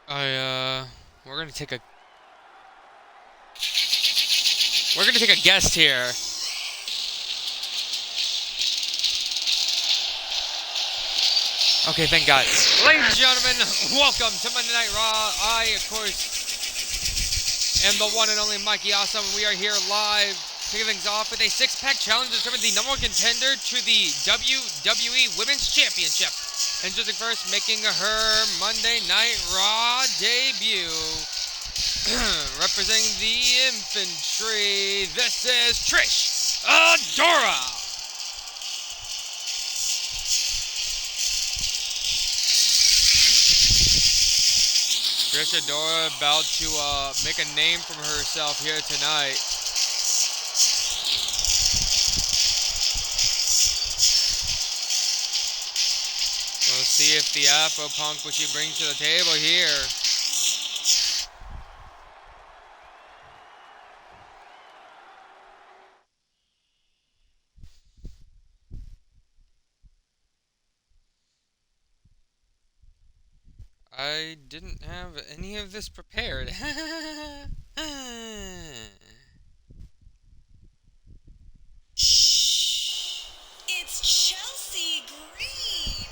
We're gonna take a guest here. Okay, thank God. Ladies and gentlemen, welcome to Monday Night Raw. I, of course, am the one and only Mikey Awesome. We are here live, kicking things off with a six-pack challenge to determine the number one contender to the WWE Women's Championship. Introducing first, making her Monday Night Raw debut. Representing the infantry, this is Trish Adora. Trish Adora about to make a name for herself here tonight. We'll see if the Afro Punk, what she brings to the table here. I didn't have any of this prepared. Shh! It's Chelsea Green!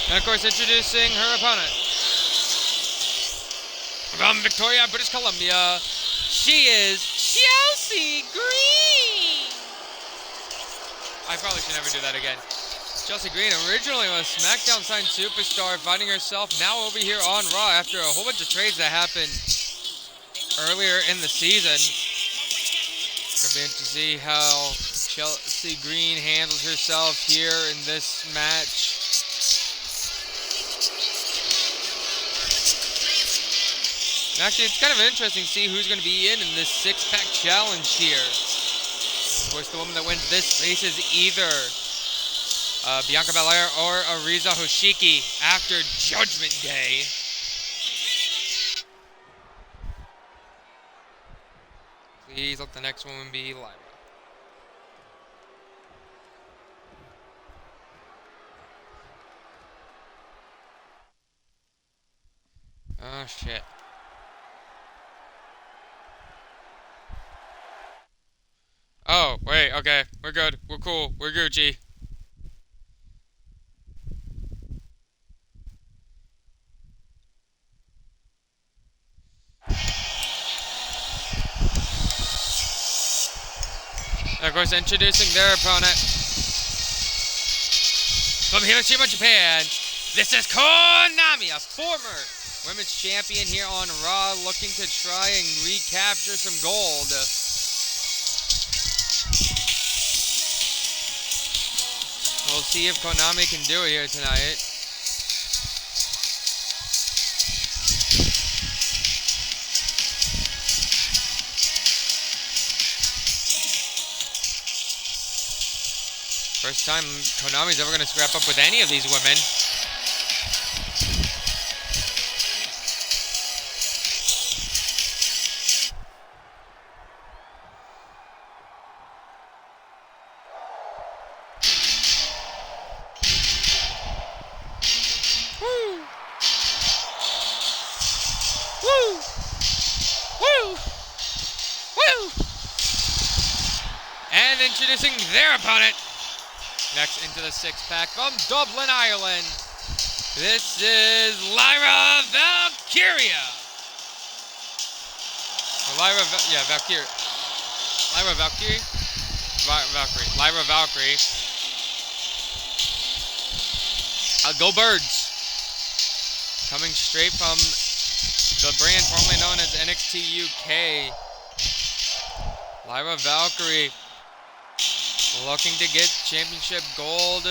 And of course, introducing her opponent. From Victoria, British Columbia, she is Chelsea Green! I probably should never do that again. Chelsea Green originally was SmackDown signed superstar, finding herself now over here on Raw after a whole bunch of trades that happened earlier in the season. It'll be interesting to see how Chelsea Green handles herself here in this match. Actually, it's kind of interesting to see who's going to be in this six-pack challenge here. Of course, the woman that wins this faces either Bianca Belair or Ariza Hoshiki after Judgment Day. Please let the next woman be Lyra. Oh, shit. Oh, wait, okay. We're good. We're cool. We're Gucci. And of course, introducing their opponent. From Hiroshima, Japan, this is Konami, a former women's champion here on Raw, looking to try and recapture some gold. We'll see if Konami can do it here tonight. First time Konami's ever going to scrap up with any of these women. And introducing their opponent. Next into the six-pack from Dublin, Ireland. This is Lyra Valkyria. Valkyrie. Lyra Valkyrie? Valkyrie. Lyra Valkyrie. Go Birds. Coming straight from the brand formerly known as NXT UK. Lyra Valkyrie. Looking to get championship gold.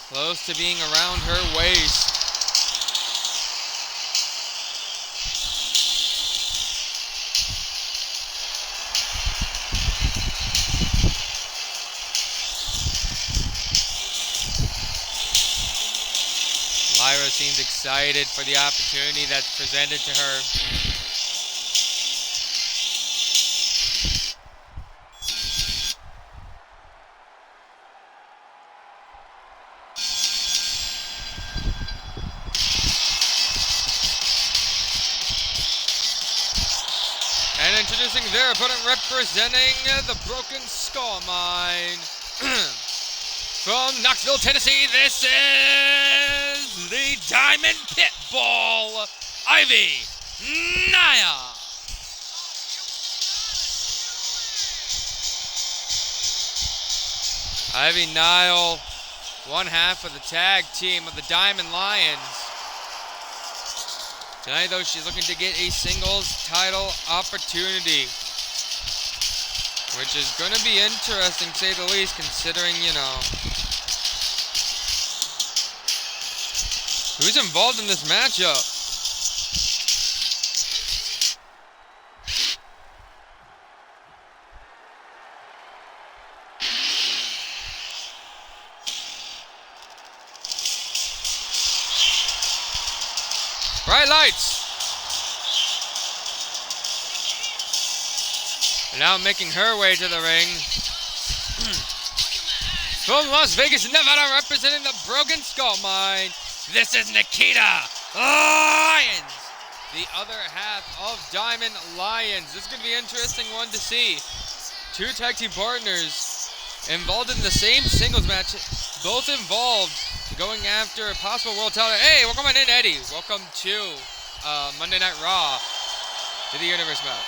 Close to being around her waist. Lyra seems excited for the opportunity that's presented to her. their opponent representing the Broken Skull Mine. From Knoxville, Tennessee, this is the Diamond Pitbull, Ivy Naya. Ivy Nile, one half of the tag team of the Diamond Lions. Tonight, though, she's looking to get a singles title opportunity, which is going to be interesting, to say the least, considering, you know, who's involved in this matchup. Bright lights. And now making her way to the ring. From Las Vegas, Nevada, representing the Broken Skull Mine, this is Nikita Lyons, the other half of Diamond Lions. This is going to be an interesting one to see. Two tag team partners involved in the same singles match, both involved going after a possible world title. Hey, welcome on in, Eddie. Welcome to Monday Night Raw to the Universe map.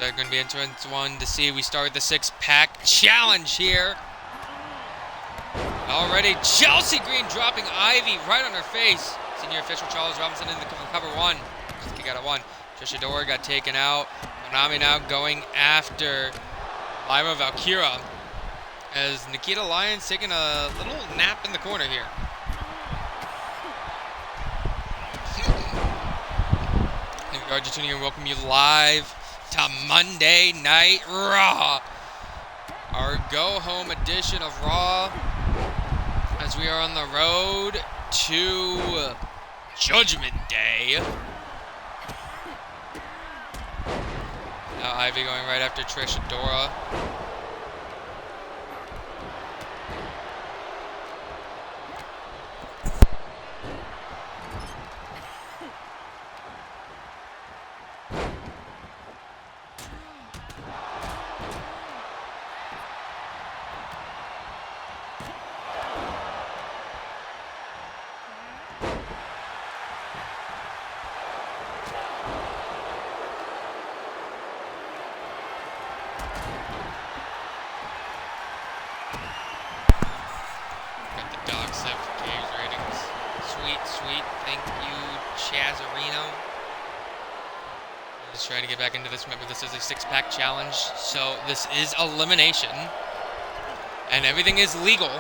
That's going to be an interesting one to see. We start the six-pack challenge here. Already, Chelsea Green dropping Ivy right on her face. Senior official Charles Robinson in the cover one. Just kick out at one. Trisha Dora got taken out. Konami now going after Lyra Valkyra, as Nikita Lyons taking a little nap in the corner here. In regard to tuning in, welcome you live to Monday Night Raw, our go-home edition of Raw, as we are on the road to Judgment Day. Now Ivy going right after Trish Adora. Trying to get back into this. Remember, this is a six-pack challenge, so this is elimination, and everything is legal.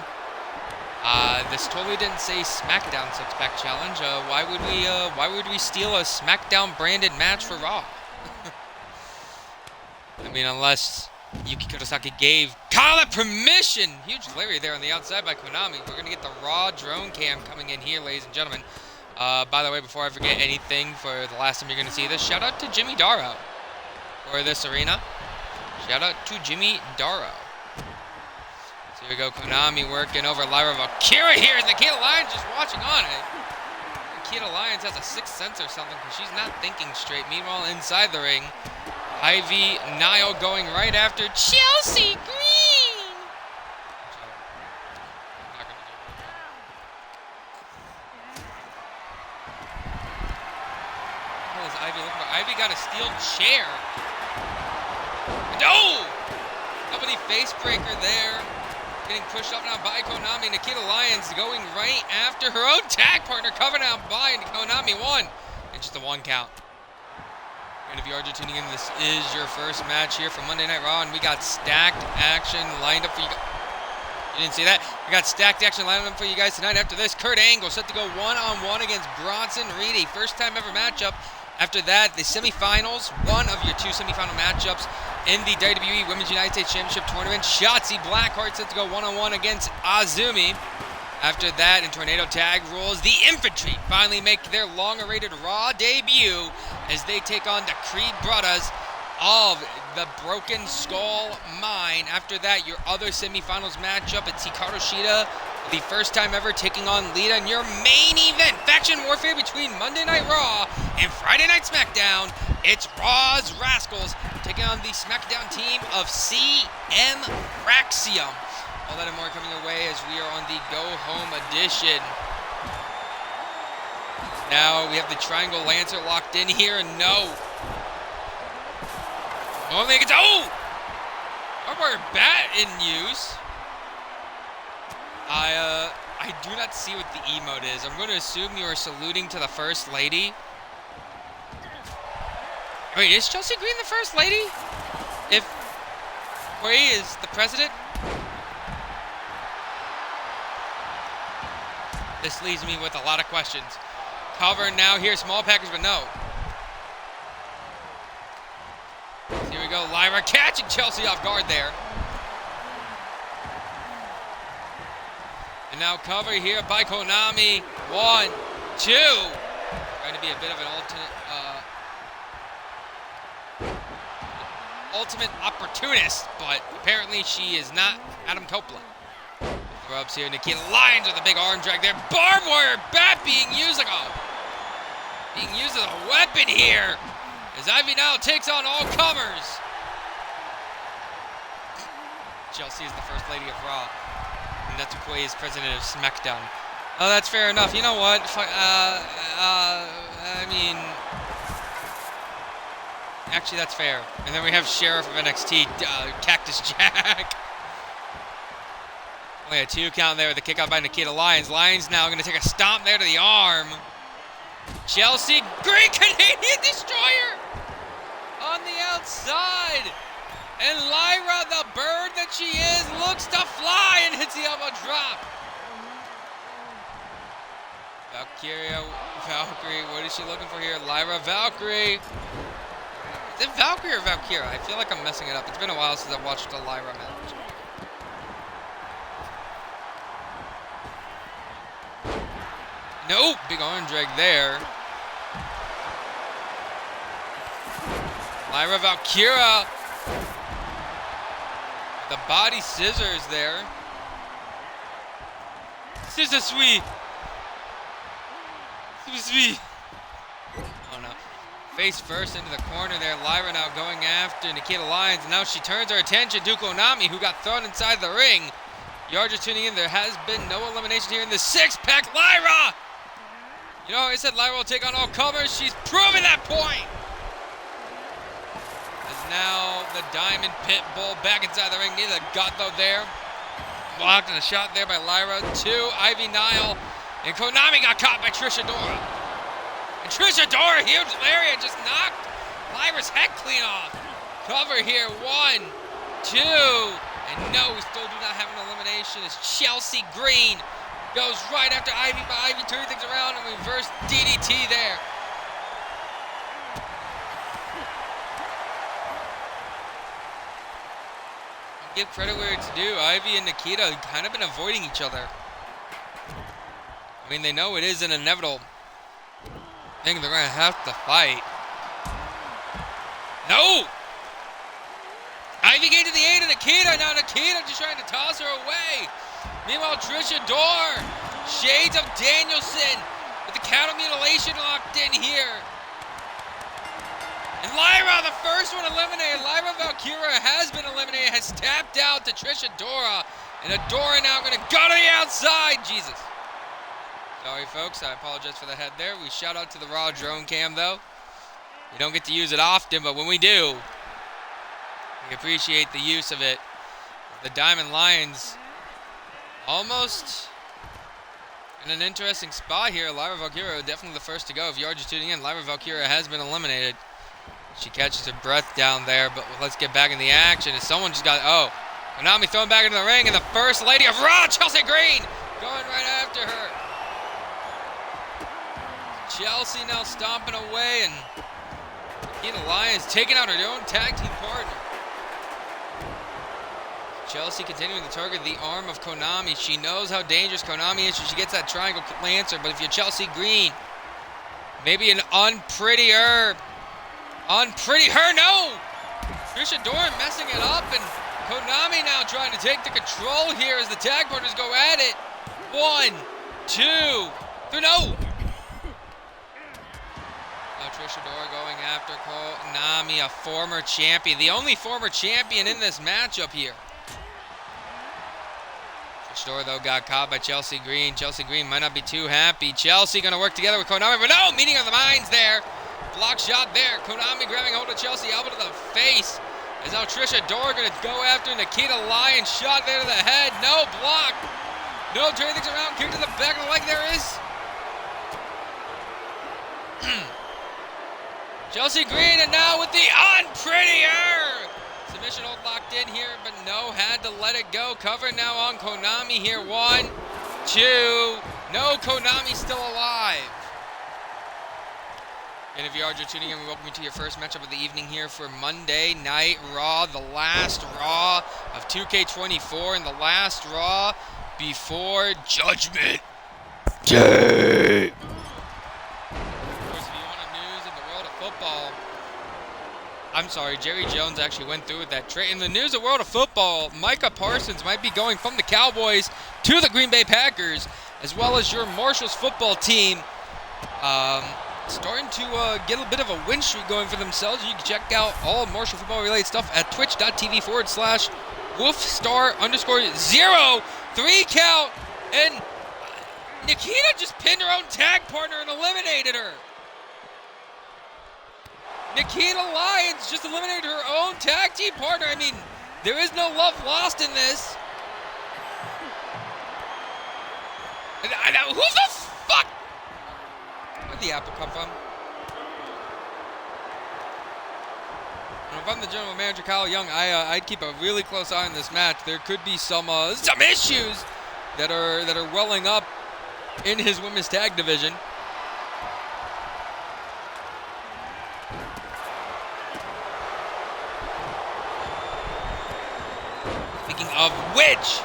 This totally didn't say SmackDown six-pack challenge. Why would we steal a SmackDown branded match for Raw? I mean, unless Yuki Kurosaki gave Kyle permission. Huge Larry there on the outside by Konami. We're gonna get the Raw drone cam coming in here, ladies and gentlemen. By the way, before I forget anything, for the last time you're going to see this, shout out to Jimmy Darrow for this arena. Shout out to Jimmy Darrow. So here we go, Konami working over Lyra Valkyria here. Nikita Lyons just watching on it. Nikita Lyons has a sixth sense or something because she's not thinking straight. Meanwhile, inside the ring, Ivy Nile going right after Chelsea Green. Ivy got a steel chair. No! Company face breaker there. Getting pushed up now by Konami. Nikita Lyons going right after her own tag partner. Covered out by Konami. One. And just a one count. And if you are just tuning in, this is your first match here from Monday Night Raw. And we got stacked action lined up for you guys. You didn't see that? We got stacked action lined up for you guys tonight. After this, Kurt Angle set to go one-on-one against Bronson Reed. A first-time ever matchup. After that, the semifinals, one of your two semifinal matchups in the WWE Women's United States Championship Tournament. Shotzi Blackheart set to go one-on-one against Azumi. After that, in Tornado Tag rules, the Infantry finally make their long-awaited Raw debut as they take on the Creed Brothers of the Broken Skull Mine. After that, your other semifinals matchup, it's Hikaru Shida, the first time ever taking on Lita in your main event. Faction warfare between Monday Night Raw and Friday Night SmackDown. It's Raw's Rascals taking on the SmackDown team of CM Fraxium. All that and more coming your way as we are on the go-home edition. Now we have the Triangle Lancer locked in here, and no. Only gets Barbed Bat in use. I do not see what the emote is. I'm going to assume you are saluting to the First Lady. Wait, is Chelsea Green the First Lady? If Quay is the President? This leaves me with a lot of questions. Cover now here, small package, but no. Here we go, Lyra catching Chelsea off guard there. And now cover here by Konami. 1, 2. Trying to be a bit of an ultimate opportunist, but apparently she is not Adam Copeland. Rubs here, Nikita Lyons with a big arm drag there. Barbed wire bat being used as a weapon here. As Ivy now takes on all comers. Chelsea is the First Lady of Raw. And that's Quay is president of SmackDown. Oh, that's fair enough. You know what? I mean, actually, that's fair. And then we have Sheriff of NXT, Cactus Jack. Only a 2 count there with the kick out by Nikita Lyons. Lyons now going to take a stomp there to the arm. Chelsea Green, Canadian Destroyer on the outside. And Lyra, the bird that she is, looks to fly and hits the elbow drop. Valkyrie, what is she looking for here? Lyra Valkyrie. Is it Valkyrie or Valkyra? I feel like I'm messing it up. It's been a while since I've watched a Lyra match. Nope, big arm drag there. Lyra Valkyra. The body scissors there. Scissor sweet. Sweet. Oh no. Face first into the corner there. Lyra now going after Nikita Lyons. And now she turns her attention to Konami, who got thrown inside the ring. You're just tuning in. There has been no elimination here in the 6-pack. Lyra! You know, I said Lyra will take on all comers. She's proven that point. As now the Diamond Pit Bull back inside the ring. Near the gut though there. Blocked and a shot there by Lyra. 2, Ivy Nile. And Konami got caught by Trisha Dora. And Trisha Dora, huge lariat, just knocked Lyra's head clean off. Cover here. 1, 2. And no, we still do not have an elimination as Chelsea Green goes right after Ivy, but Ivy turns things around and reverse DDT there. I'll give credit where it's due. Ivy and Nikita kind of been avoiding each other. I mean, they know it is an inevitable thing they're going to have to fight. No! Ivy gave to the 8 of Nikita. Now Nikita just trying to toss her away. Meanwhile, Trisha Dora, shades of Danielson with the cattle mutilation locked in here. And Lyra, the first one eliminated. Lyra Valkyra has been eliminated, has tapped out to Trisha Dora. And Adora now going to go to the outside. Jesus. Sorry, folks. I apologize for the head there. We shout out to the Raw drone cam, though. We don't get to use it often, but when we do, we appreciate the use of it. The Diamond Lions almost in an interesting spot here. Lyra Valkyra definitely the first to go. If you are just tuning in, Lyra Valkyra has been eliminated. She catches her breath down there, but let's get back in the action. As someone just got, Konami thrown back into the ring, and the First Lady of Raw, Chelsea Green, going right after her. Chelsea now stomping away, and Nikita Lyons taking out her own tag team partner. Chelsea continuing to target the arm of Konami. She knows how dangerous Konami is. She gets that triangle lancer. But if you're Chelsea Green, maybe an unpretty her. Unpretty her, no! Trisha Doran messing it up, and Konami now trying to take the control here as the tag partners go at it. 1, 2, 3, no! Now Trisha Doran going after Konami, a former champion. The only former champion in this matchup here. Trisha Doran, though, got caught by Chelsea Green. Chelsea Green might not be too happy. Chelsea going to work together with Konami, but no! Meeting of the minds there. Block shot there. Konami grabbing hold of Chelsea, elbow to the face. As now Trisha Doran going to go after Nikita Lyons. Shot there to the head. No block. No, turning things around. Kick to the back of the leg. There is. Chelsea Green, and now with the unprettier. Submission hold locked in here, but no, had to let it go. Cover now on Konami here. 1, 2. No, Konami still alive. And if you are just tuning in, we welcome you to your first matchup of the evening here for Monday Night Raw, the last Raw of 2K24 and the last Raw before Judgment Day. Of course, if you want news in the world of football, I'm sorry, Jerry Jones actually went through with that trade. In the news of the world of football, Micah Parsons might be going from the Cowboys to the Green Bay Packers, as well as your Marshalls football team. Starting to get a bit of a win streak going for themselves. You can check out all Marshall football related stuff at twitch.tv/wolfstar_0. 3 count. And Nikita just pinned her own tag partner and eliminated her. Nikita Lyons just eliminated her own tag team partner. I mean, there is no love lost in this. Who the fuck? Where'd the apple come from? And if I'm the general manager, Kyle Young, I'd keep a really close eye on this match. There could be some issues that are welling up in his women's tag division. Speaking of which,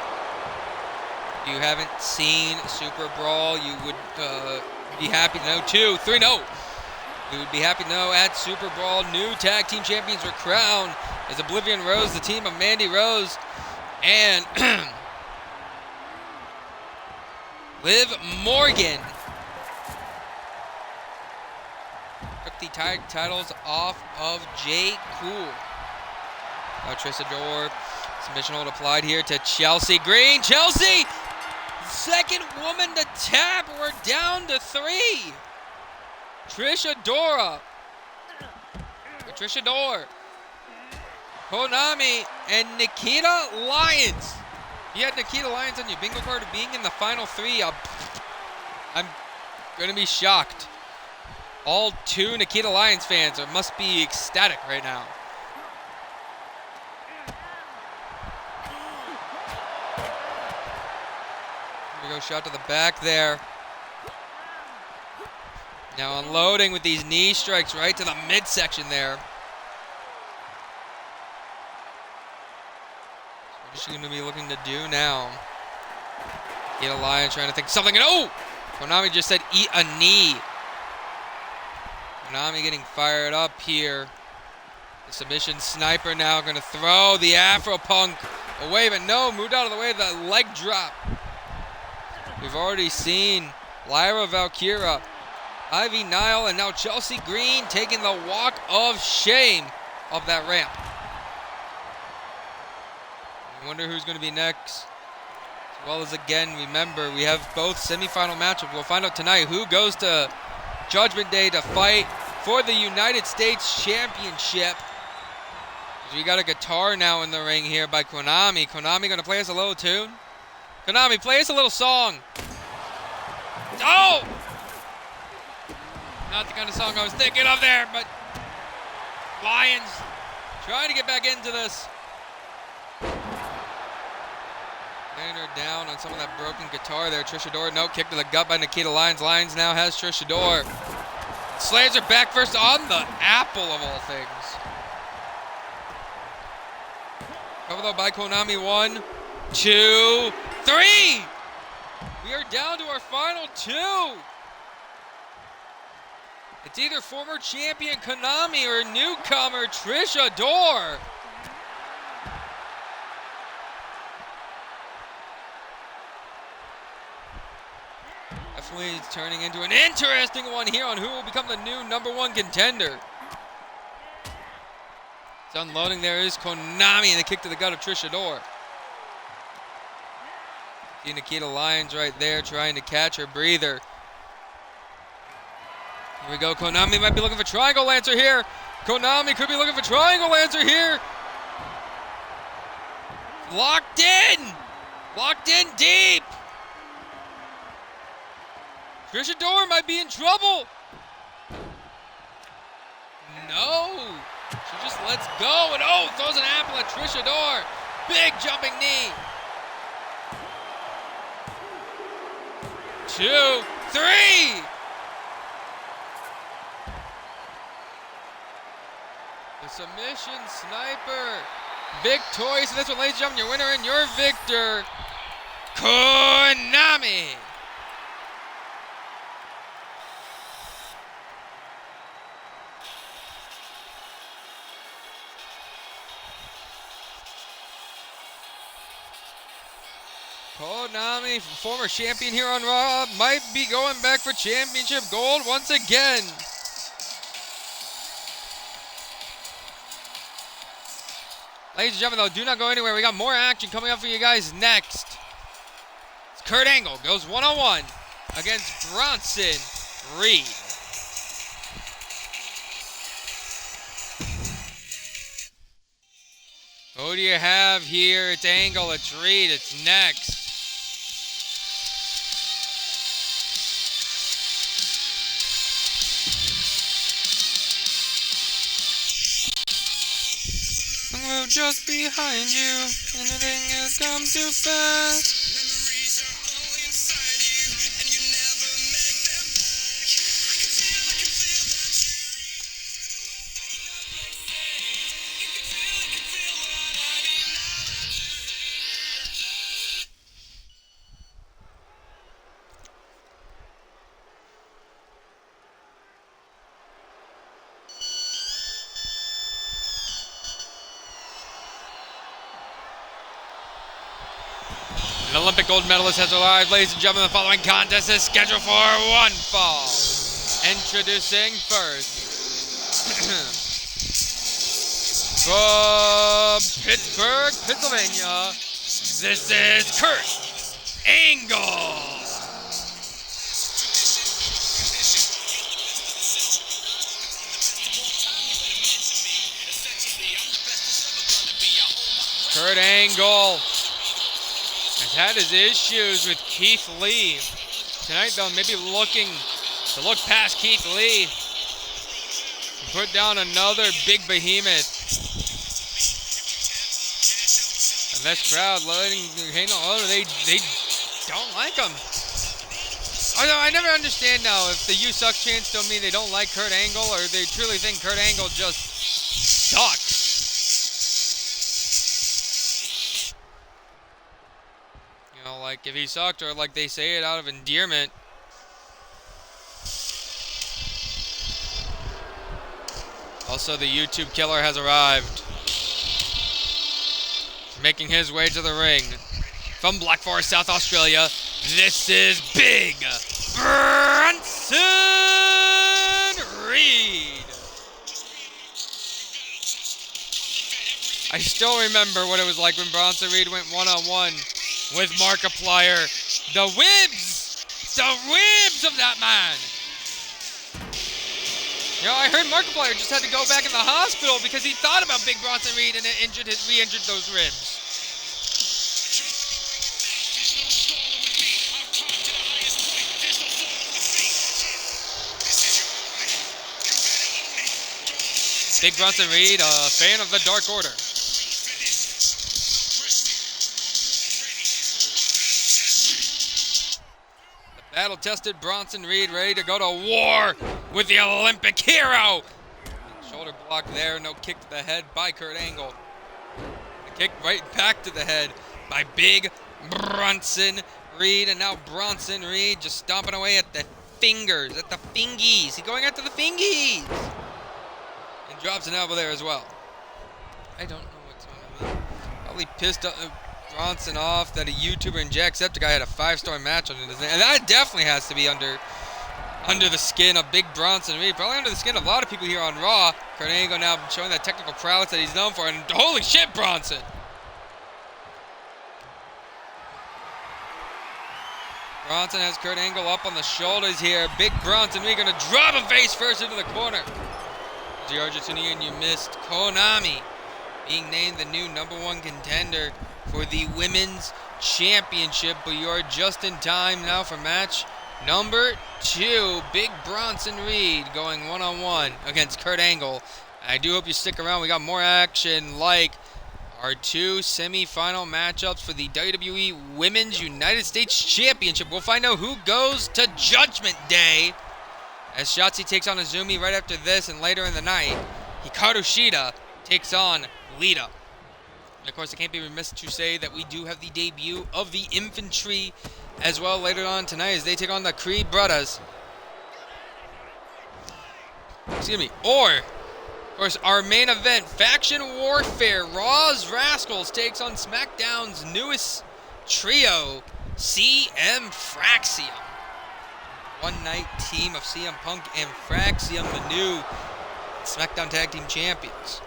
if you haven't seen Super Brawl, you would be happy to know. 2, 3, no. We would be happy to know at Super Brawl, new tag team champions were crowned as Oblivion Rose, the team of Mandy Rose, and Liv Morgan took the tag titles off of Jay Cool. Now Trisha Doran, submission hold applied here to Chelsea Green. Chelsea! Second woman to tap. We're down to 3. Trisha Doran. Konami and Nikita Lyons. If you had Nikita Lyons on your bingo card of being in the final 3, I'm going to be shocked. All 2 Nikita Lyons fans must be ecstatic right now. Here we go, shot to the back there. Now unloading with these knee strikes right to the midsection there. What is she going to be looking to do now? Get a lion trying to think of something. And oh! Konami just said eat a knee. Konami getting fired up here. The submission sniper now going to throw the Afro Punk away. But no, moved out of the way of the leg drop. We've already seen Lyra Valkyra, Ivy Nile, and now Chelsea Green taking the walk of shame up that ramp. I wonder who's going to be next. As well as, again, remember, we have both semifinal matchups. We'll find out tonight who goes to Judgment Day to fight for the United States Championship. We got a guitar now in the ring here by Konami. Konami going to play us a little tune. Konami, play us a little song. Oh! Not the kind of song I was thinking of there, but Lions trying to get back into this. Laying her down on some of that broken guitar there. Trisha Doran, no, kick to the gut by Nikita Lyons. Lyons now has Trisha Doran. Slams her back first on the apple of all things. though by Konami. 1, 2, 3. We are down to our final 2. It's either former champion Konami or newcomer Trisha Dor. Definitely turning into an interesting one here on who will become the new #1 contender. It's unloading. There is Konami and the kick to the gut of Trisha Dor. See Nikita Lyons right there trying to catch her breather. Here we go. Konami might be looking for Triangle Lancer here. Konami could be looking for Triangle Lancer here. Locked in. Locked in deep. Trisha Dor might be in trouble. No. She just lets go and throws an apple at Trisha Dor. Big jumping knee. 2, 3. The submission sniper. Victorious. And that's what, ladies and gentlemen, your winner and your victor, Konami. Konami, former champion here on Raw, might be going back for championship gold once again. Ladies and gentlemen, though, do not go anywhere. We got more action coming up for you guys next. Kurt Angle goes one-on-one against Bronson Reed. Who do you have here? It's Angle, it's Reed, it's next. We're just behind you, anything has come too fast. Memories are all inside you, and you never make them back. I can feel that you can feel what I mean now that you're here. An Olympic gold medalist has arrived. Ladies and gentlemen, the following contest is scheduled for one fall. Introducing first, from Pittsburgh, Pennsylvania, this is Kurt Angle. Kurt Angle has had his issues with Keith Lee. Tonight, though, maybe looking to look past Keith Lee and put down another big behemoth. And this crowd letting they don't like him. Although I never understand now if the "You Suck" chants don't mean they don't like Kurt Angle or they truly think Kurt Angle just sucks. Like if he sucked, or like they say it out of endearment. Also, the YouTube killer has arrived, making his way to the ring. From Black Forest, South Australia, this is Big Bronson Reed. I still remember what it was like when Bronson Reed went one-on-one with Markiplier. The ribs of that man. You know, I heard Markiplier just had to go back in the hospital because he thought about Big Bronson Reed and it re-injured those ribs. Big Bronson Reed, a fan of the Dark Order. Battle-tested Bronson Reed ready to go to war with the Olympic hero. Shoulder block there, no kick to the head by Kurt Angle. The Kick right back to the head by big Bronson Reed. And now Bronson Reed just stomping away at the fingers, at the fingies. He's going after the fingies. And drops an elbow there as well. I don't know what's on him. Probably pissed Bronson off that a YouTuber and Jacksepticeye had a 5-star match under his name. And that definitely has to be under the skin of big Bronson Reed. Probably under the skin of a lot of people here on Raw. Kurt Angle now showing that technical prowess that he's known for. And holy shit, Bronson! Bronson has Kurt Angle up on the shoulders here. Big Bronson Reed gonna drop him face first into the corner. The Argentinian you missed. Konami being named the new #1 contender for the Women's Championship. But you're just in time now for match number 2. Big Bronson Reed going one-on-one against Kurt Angle. I do hope you stick around. We got more action like our 2 semi-final matchups for the WWE Women's United States Championship. We'll find out who goes to Judgment Day as Shotzi takes on Azumi right after this, and later in the night, Hikaru Shida takes on Lita. And of course, I can't be remiss to say that we do have the debut of the Infantry as well later on tonight as they take on the Creed Brothers. Excuse me. Or, of course, our main event, Faction Warfare. Raw's Rascals takes on SmackDown's newest trio, CM Fraxium. One-night team of CM Punk and Fraxium, the new SmackDown Tag Team Champions.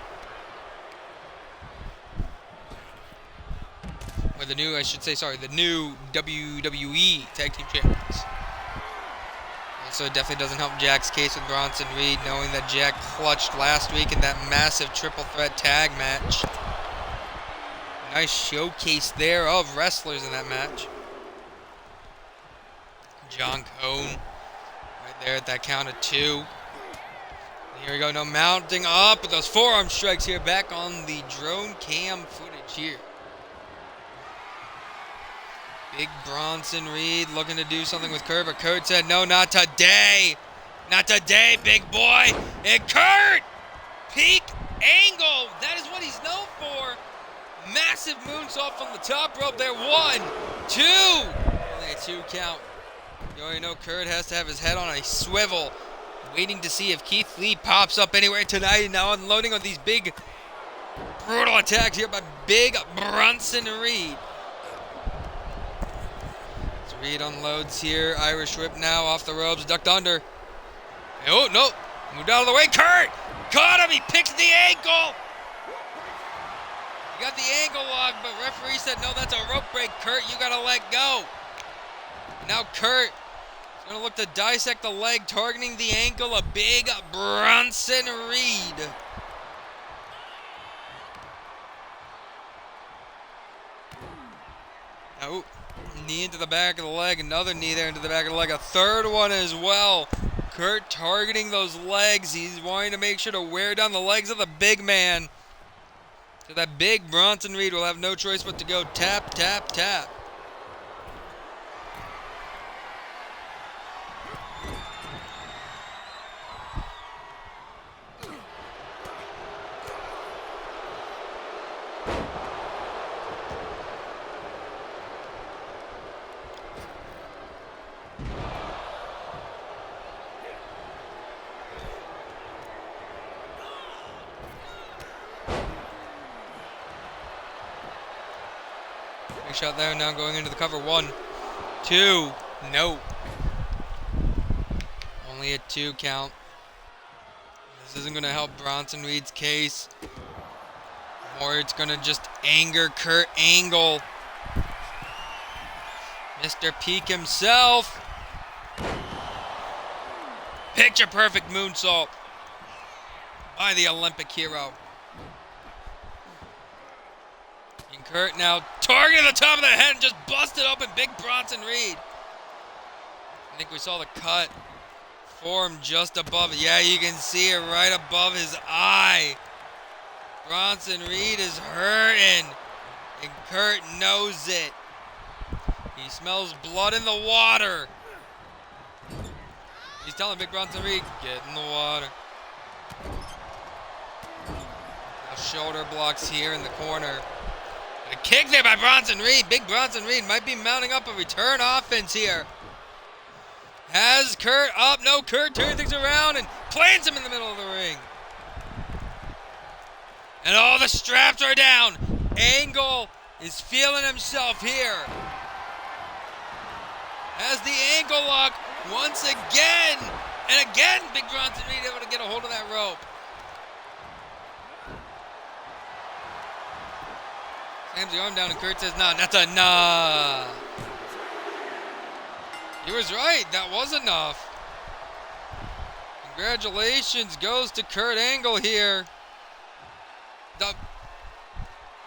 Or the new, the new WWE Tag Team Champions. Also, it definitely doesn't help Jack's case with Bronson Reed, knowing that Jack clutched last week in that massive triple threat tag match. Nice showcase there of wrestlers in that match. John Cone right there at that count of 2. Here we go, now mounting up with those forearm strikes here, back on the drone cam footage here. Big Bronson Reed looking to do something with Kurt, but Kurt said, no, not today. Not today, big boy. And Kurt, peak angle. That is what he's known for. Massive moonsault from the top rope there. 1, 2. Only a 2 count. You already know Kurt has to have his head on a swivel, waiting to see if Keith Lee pops up anywhere tonight. Now unloading on these big, brutal attacks here by big Bronson Reed. As Reed unloads here. Irish whip now off the ropes, ducked under. Oh, no. Moved out of the way. Kurt caught him. He picks the ankle. He got the ankle lock, but referee said, no, that's a rope break, Kurt. You got to let go. Now Kurt is going to look to dissect the leg, targeting the ankle of big Bronson Reed. Oh, knee into the back of the leg. Another knee there into the back of the leg. A third one as well. Kurt targeting those legs. He's wanting to make sure to wear down the legs of the big man. So that big Bronson Reed will have no choice but to go tap, tap, tap. Big shot there, now going into the cover. 1, 2, no. Only a 2 count. This isn't going to help Bronson Reed's case. Or it's going to just anger Kurt Angle. Mr. Peak himself. Picture perfect moonsault by the Olympic hero. And Kurt now targeting the top of the head and just busted open big Bronson Reed. I think we saw the cut form just above it. Yeah, you can see it right above his eye. Bronson Reed is hurting, and Kurt knows it. He smells blood in the water. He's telling big Bronson Reed, get in the water. Now shoulder blocks here in the corner A kick there by Bronson Reed. Big Bronson Reed might be mounting up a return offense here. Has Kurt up. No, Kurt turns things around and plants him in the middle of the ring. And all the straps are down. Angle is feeling himself here. Has the ankle lock once again. And again, Big Bronson Reed able to get a hold of that rope. Slams the arm down and Kurt says, nah, that's enough. He was right. That was enough. Congratulations goes to Kurt Angle here. The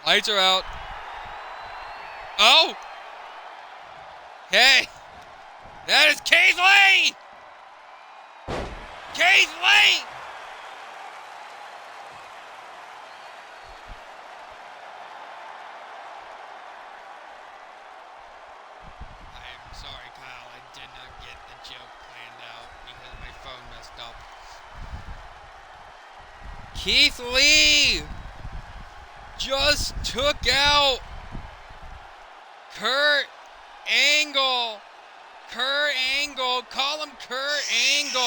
lights are out. Oh! Hey! That is Keith Lee! Keith Lee! I'm sorry, Kyle. I did not get the joke planned out because my phone messed up. Keith Lee just took out Kurt Angle. Kurt Angle. Call him Kurt Angle.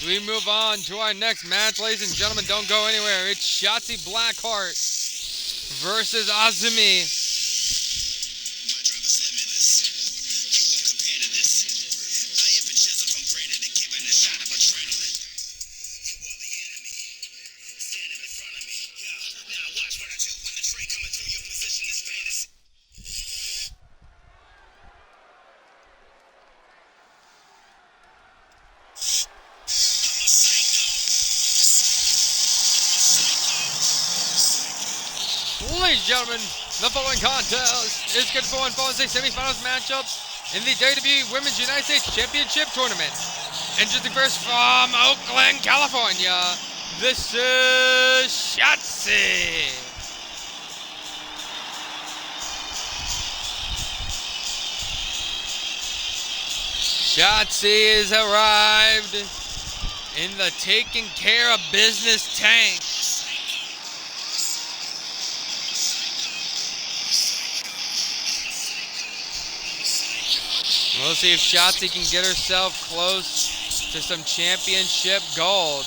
We move on to our next match, ladies and gentlemen. Don't go anywhere. It's Shotzi Blackheart versus Azumi. Ladies and gentlemen, the following contest is good for one Fallen State semifinals matchup in the WWE Women's United States Championship Tournament. Introducing first from Oakland, California, this is Shotzi. Shotzi has arrived in the taking care of business tank. We'll see if Shotzi can get herself close to some championship gold.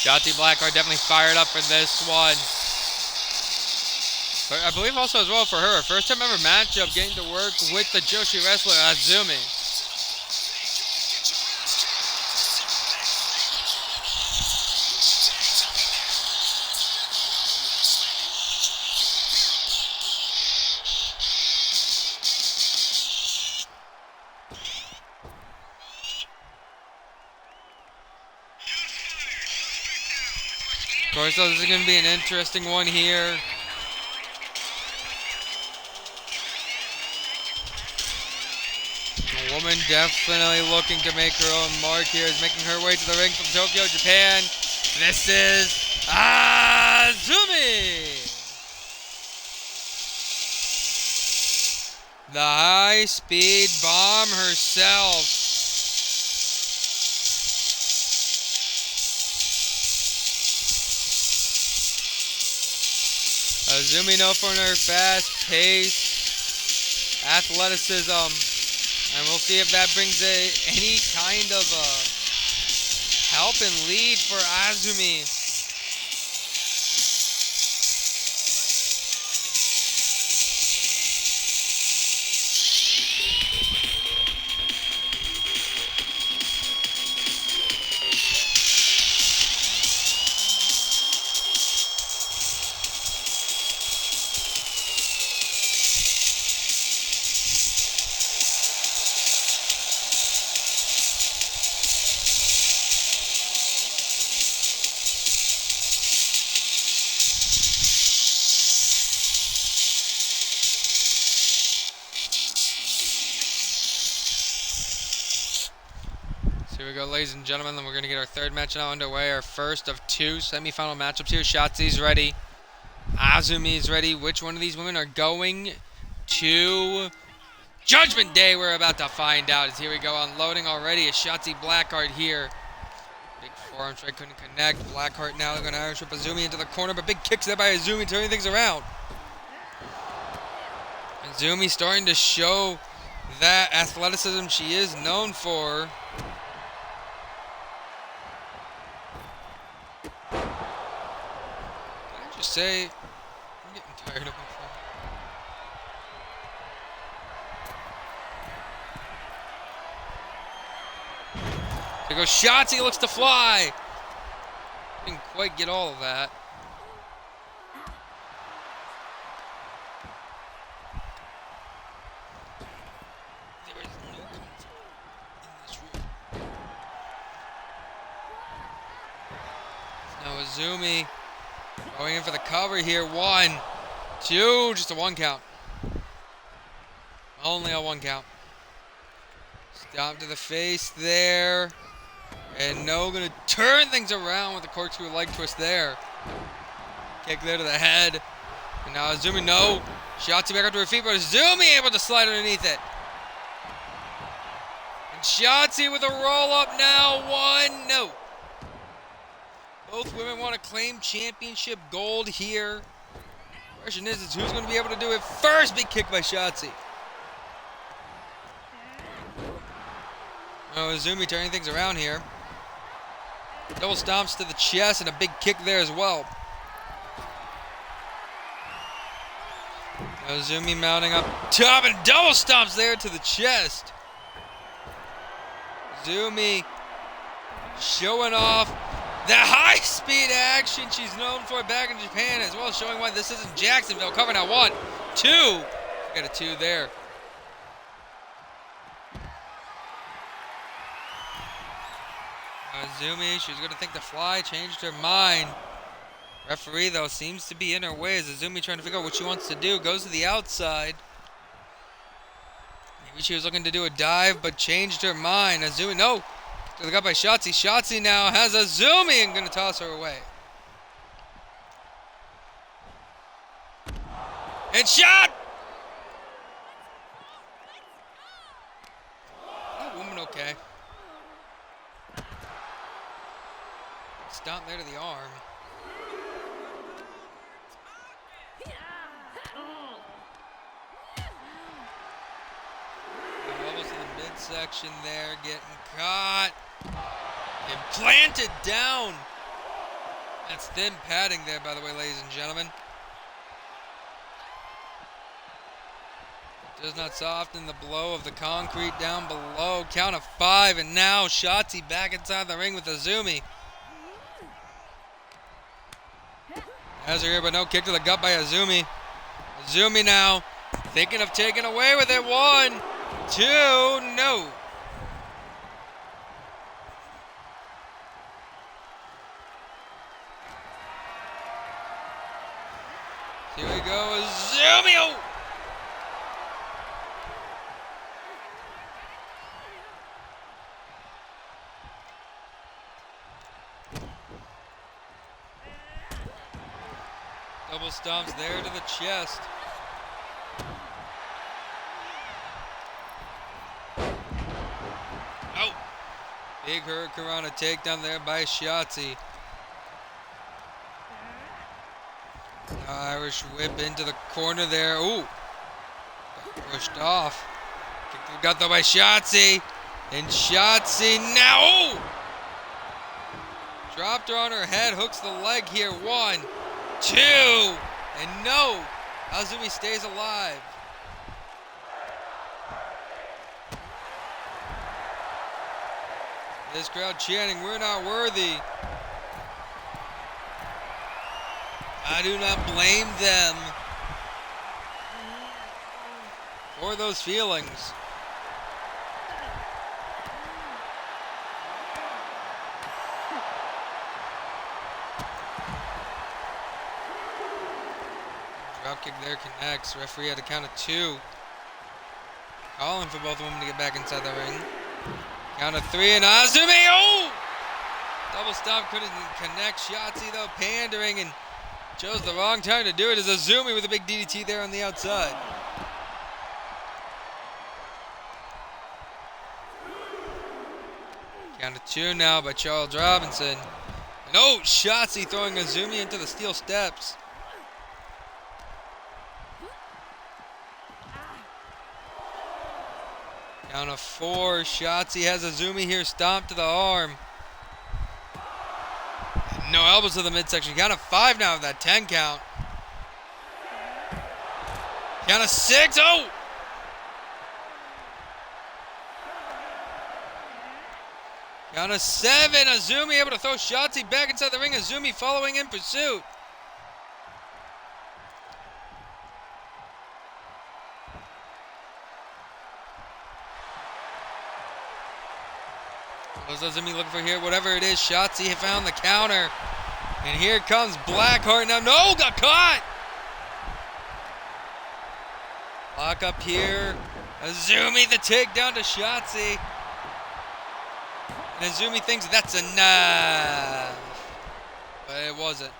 Shotzi Blackheart definitely fired up for this one. But I believe also as well for her, first time ever matchup getting to work with the Joshi wrestler Azumi. Of course, so this is going to be an interesting one here. The woman definitely looking to make her own mark here, is making her way to the ring from Tokyo, Japan. This is Azumi! The high-speed bomb herself. Azumi known for her fast pace, athleticism, and we'll see if that brings any kind of help and lead for Azumi. we go, ladies and gentlemen. Then we're going to get our third match now underway. Our first of two semifinal matchups here. Shotzi's ready. Azumi's ready. Which one of these women are going to Judgment Day? We're about to find out. As here we go, unloading already. A Shotzi Blackheart here. Big forearm strike couldn't connect. Blackheart now going to Irish whip Azumi into the corner, but big kicks there by Azumi, turning things around. Azumi starting to show that athleticism she is known for. Can I just say, I'm getting tired of my phone. There goes Shotzi, looks to fly. Didn't quite get all of that. There is no comfort in this room. Now Azumi going in for the cover here. 1, 2, just a 1 count. Only a 1 count. Stop to the face there. And no, gonna turn things around with the corkscrew leg twist there. Kick there to the head. And now Azumi, no. Shotzi back up to her feet, but Azumi able to slide underneath it. And Shotzi with a roll up now. 1, no. Both women want to claim championship gold here. Question is who's going to be able to do it first? Big kick by Shotzi. Oh, Azumi turning things around here. Double stomps to the chest and a big kick there as well. Azumi mounting up top and double stomps there to the chest. Azumi showing off the high-speed action she's known for back in Japan, as well as showing why this isn't Jacksonville. Cover now, 1, 2. Got a 2 there. Azumi, she was going to think to fly, changed her mind. Referee, though, seems to be in her way as Azumi trying to figure out what she wants to do. Goes to the outside. Maybe she was looking to do a dive, but changed her mind. Azumi, no. Got by Shotzi. Shotzi now has Azumi and going to toss her away. And shot! That woman okay. Stomp there to the arm. Almost in the midsection there, getting caught. And planted down. That's thin padding there, by the way, ladies and gentlemen. Does not soften the blow of the concrete down below. Count of 5, and now Shotzi back inside the ring with Azumi. Has her here, but no, kick to the gut by Azumi. Azumi now thinking of taking away with it. 1, 2, no. Here we go, Azumi. Oh. Double stomps there to the chest. Oh! Big Hurricanrana takedown there by Shotzi. Irish whip into the corner there. Ooh! Got pushed off. Kick to the gut though by Shotzi. And Shotzi now. Ooh! Dropped her on her head. Hooks the leg here. 1, 2, and no, Azumi stays alive. This crowd chanting, "We're not worthy." I do not blame them for those feelings. Dropkick there connects. Referee had a count of 2. Calling for both women to get back inside the ring. Count of 3 and Azumi. Oh! Double stomp couldn't connect. Shotzi though pandering and chose the wrong time to do it as Azumi with a big DDT there on the outside. Count of 2 now by Charles Robinson. And oh, Shotzi throwing Azumi into the steel steps. Count of 4. Shotzi has Azumi here stomped to the arm. And no elbows to the midsection. Count of 5 now of that 10 count. Count of 6. Oh! Count of 7. Azumi able to throw Shotzi back inside the ring. Azumi following in pursuit. What does Azumi looking for here? Whatever it is, Shotzi found the counter. And here comes Blackheart now. No, got caught! Lock up here. Azumi the takedown to Shotzi. And Azumi thinks that's enough. But it wasn't.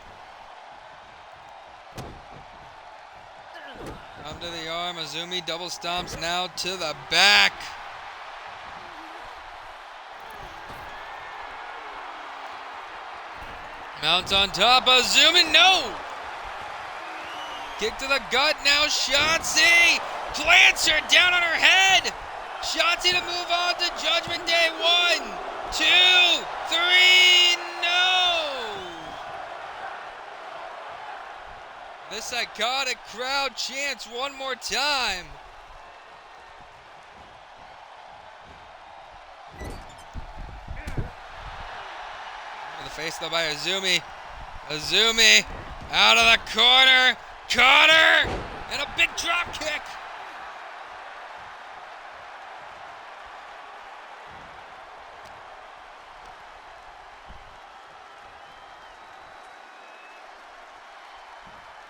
Come to the arm. Azumi double stomps now to the back. Mounts on top. Azumi, no! Kick to the gut now. Shotzi plants her down on her head. Shotzi to move on to Judgment Day. 1, 2, 3, no! The psychotic crowd chants one more time. The face though by Azumi. Azumi out of the corner. Caught her! And a big drop kick.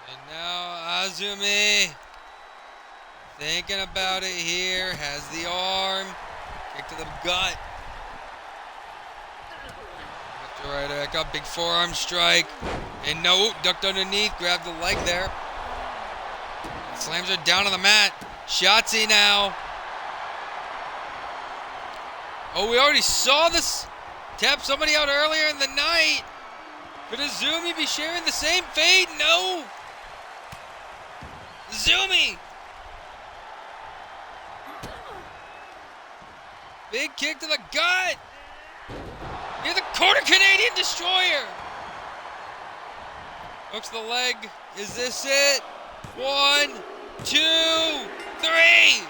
And now Azumi thinking about it here. Has the arm. Kick to the gut. Right back up, big forearm strike. And no, ducked underneath, grabbed the leg there. Slams her down on the mat. Shotzi now. Oh, we already saw this. Tap somebody out earlier in the night. Could Azumi be sharing the same fate? No. Azumi. Big kick to the gut. You're the quarter Canadian destroyer. Hooks the leg. Is this it? 1, 2, 3.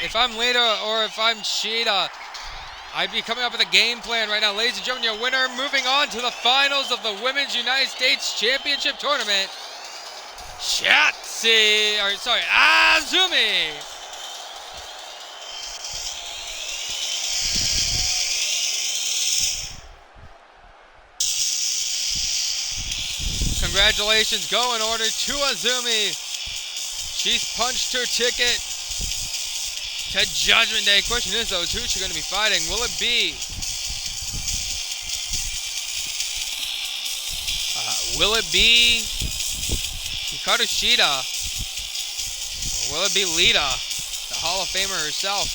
If I'm Lita or if I'm Sheeta, I'd be coming up with a game plan right now. Ladies and gentlemen, your winner moving on to the finals of the Women's United States Championship Tournament. Azumi. Congratulations go in order to Azumi. She's punched her ticket to Judgment Day. Question is though, who's she going to be fighting? Will it be? Hikaru Shida? Or will it be Lita, the Hall of Famer herself?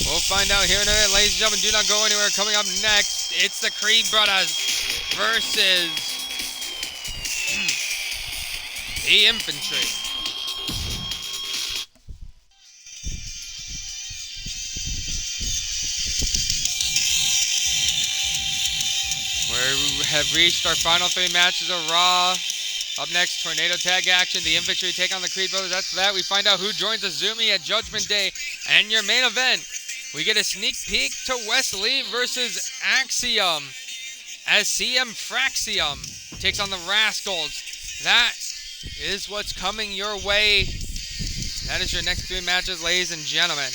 We'll find out here in a minute. Ladies and gentlemen, do not go anywhere. Coming up next, it's the Creed Brothers versus the Infantry. We have reached our final 3 matches of Raw. Up next, Tornado Tag Action. The Infantry take on the Creed Brothers. After that, we find out who joins Azumi at Judgment Day. And your main event, we get a sneak peek to Wesley versus Axiom, as CM Fraxium takes on the Rascals. That is what's coming your way. That is your next 3 matches, ladies and gentlemen.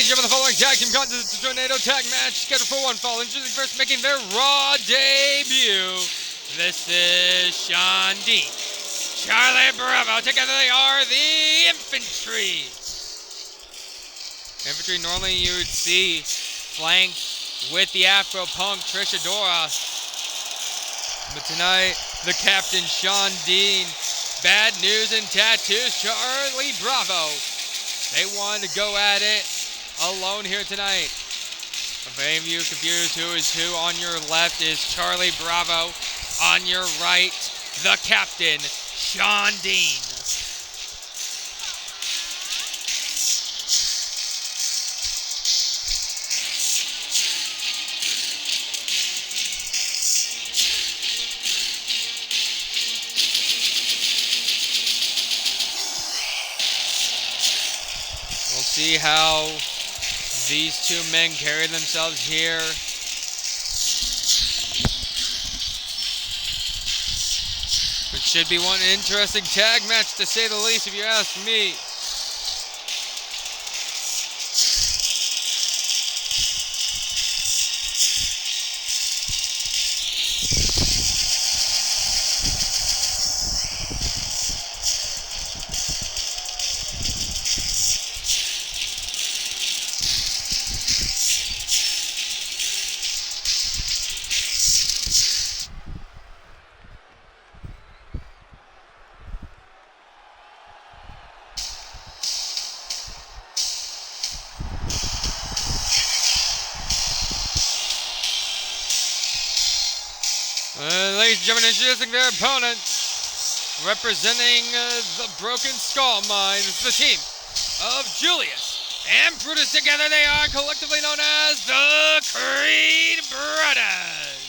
Ladies and gentlemen, the following tag team contest is a tornado tag match scheduled for one fall. Introducing first, making their Raw debut. This is Sean Dean, Charlie Bravo. Together they are the Infantry. Infantry, normally you would see flanked with the Afro Punk Trish Adora. But tonight, the captain, Sean Dean, Bad News and Tattoos, Charlie Bravo. They wanted to go at it alone here tonight. If any of you are confused who is who, on your left is Charlie Bravo. On your right, the captain, Sean Dean. We'll see how these two men carry themselves here. It should be one interesting tag match, to say the least, if you ask me. Ladies and gentlemen, introducing their opponent, representing the Broken Skull Mines, the team of Julius and Brutus. Together they are collectively known as the Creed Brothers.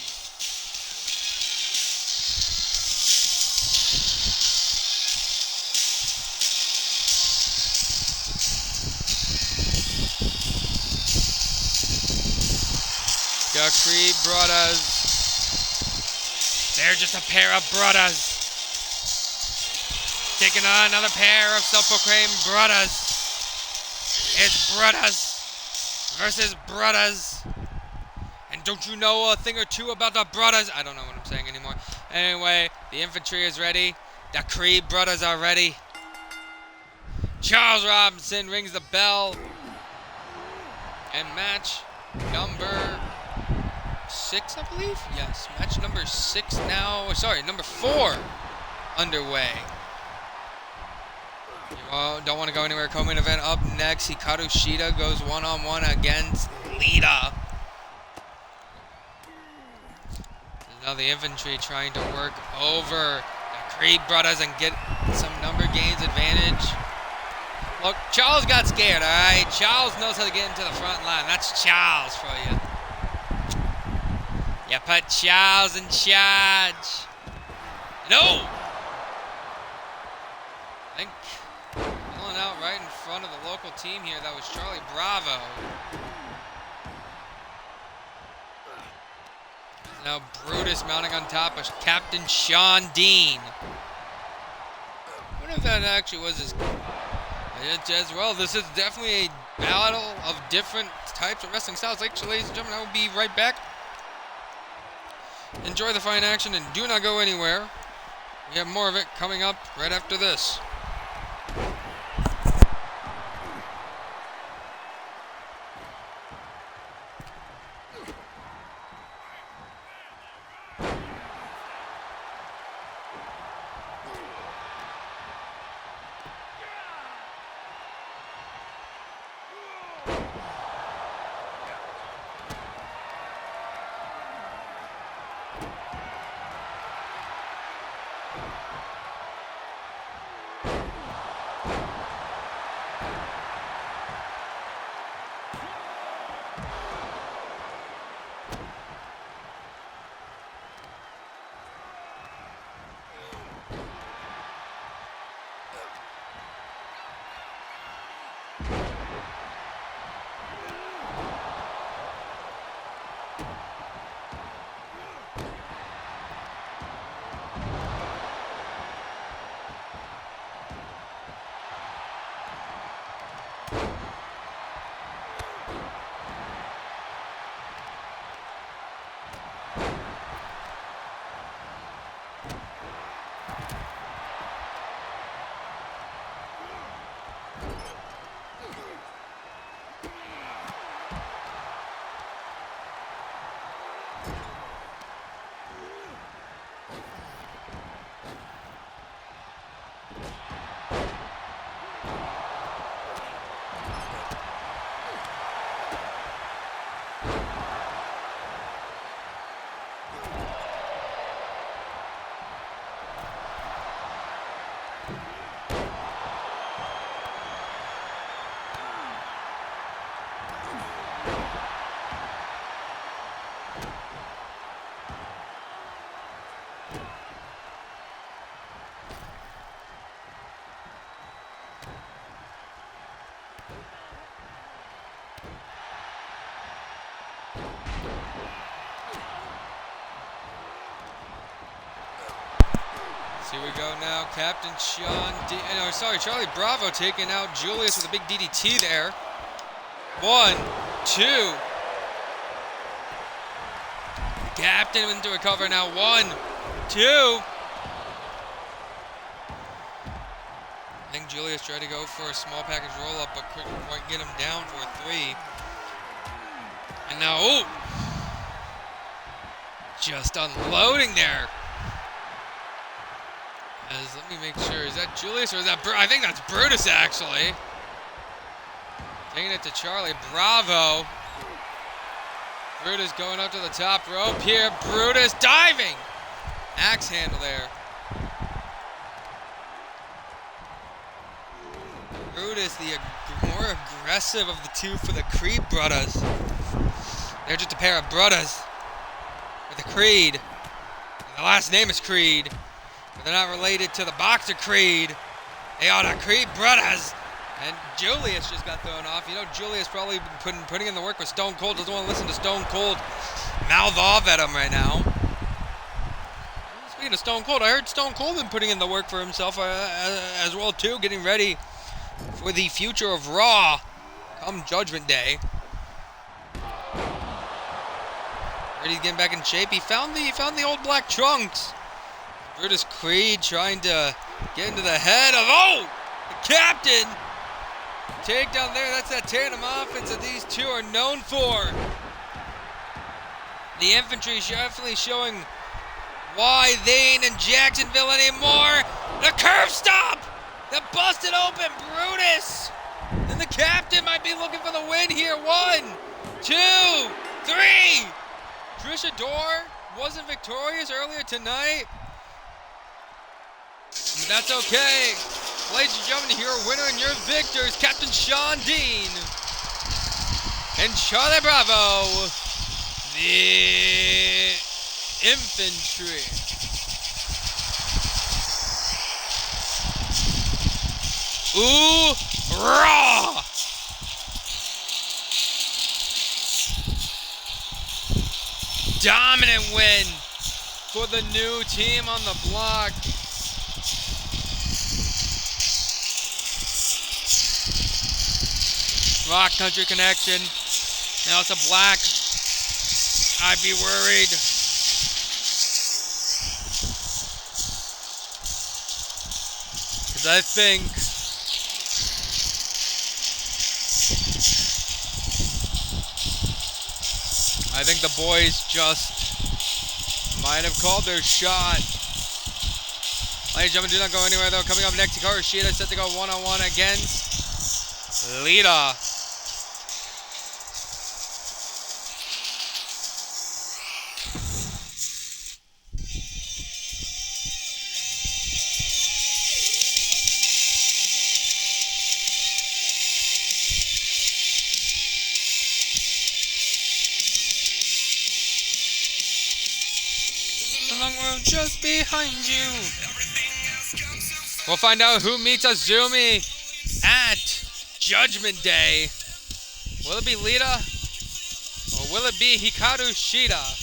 The Creed Brothers. They're just a pair of brothers taking on another pair of self-proclaimed brothers. It's brothers versus brothers. And don't you know a thing or two about the brothers? I don't know what I'm saying anymore. Anyway, the infantry is ready. The Creed Brothers are ready. Charles Robinson rings the bell. And match number 6, I believe? Yes, match number 6 now. Sorry, number 4 underway. You don't want to go anywhere. Co-main event up next. Hikaru Shida goes one-on-one against Lita. Now the infantry trying to work over the Creed Brothers and get some number gains advantage. Look, Charles got scared, alright? Charles knows how to get into the front line. That's Charles for you. You put Charles in charge. No! I think pulling out right in front of the local team here. That was Charlie Bravo. Now Brutus mounting on top of Captain Sean Dean. I wonder if that actually was his... as well. This is definitely a battle of different types of wrestling styles. Actually, ladies and gentlemen, I will be right back. Enjoy the fine action and do not go anywhere. We have more of it coming up right after this. Here we go now. Captain Charlie Bravo taking out Julius with a big DDT there. 1, 2. Captain into a cover now. 1, 2. I think Julius tried to go for a small package roll-up, but couldn't quite get him down for a 3. And now, oh! Just unloading there. Let me make sure. Is that Julius or is that I think that's Brutus, actually. Taking it to Charlie Bravo. Brutus going up to the top rope here. Brutus diving. Axe handle there. Brutus, the more aggressive of the two for the Creed brothers. They're just a pair of brothers with a Creed. And the last name is Creed. But they're not related to the Boxer Creed. They are the Creed brothers. And Julius just got thrown off. You know, Julius probably been putting in the work with Stone Cold. Doesn't want to listen to Stone Cold mouth off at him right now. Speaking of Stone Cold, I heard Stone Cold been putting in the work for himself as well too, getting ready for the future of Raw come Judgment Day. He's getting back in shape. He found the old black trunks. Brutus Creed trying to get into the head of, the Captain. Takedown there. That's that tandem offense that these two are known for. The infantry definitely showing why they ain't in Jacksonville anymore. The curve stop that busted open Brutus. And the Captain might be looking for the win here. 1, 2, 3. Trisha Dore wasn't victorious earlier tonight. But that's okay. Ladies and gentlemen, your winner and your victors, Captain Sean Dean and Charlie Bravo, the infantry. Ooh, raw! Dominant win for the new team on the block. Rock Country Connection. Now it's a black. I'd be worried. Because I think the boys just might have called their shot. Ladies and gentlemen, do not go anywhere though. Coming up next, Hikaru Shida set to go one-on-one against Lita. Just behind you. We'll find out who meets Azumi at Judgment Day. Will it be Lita or will it be Hikaru Shida?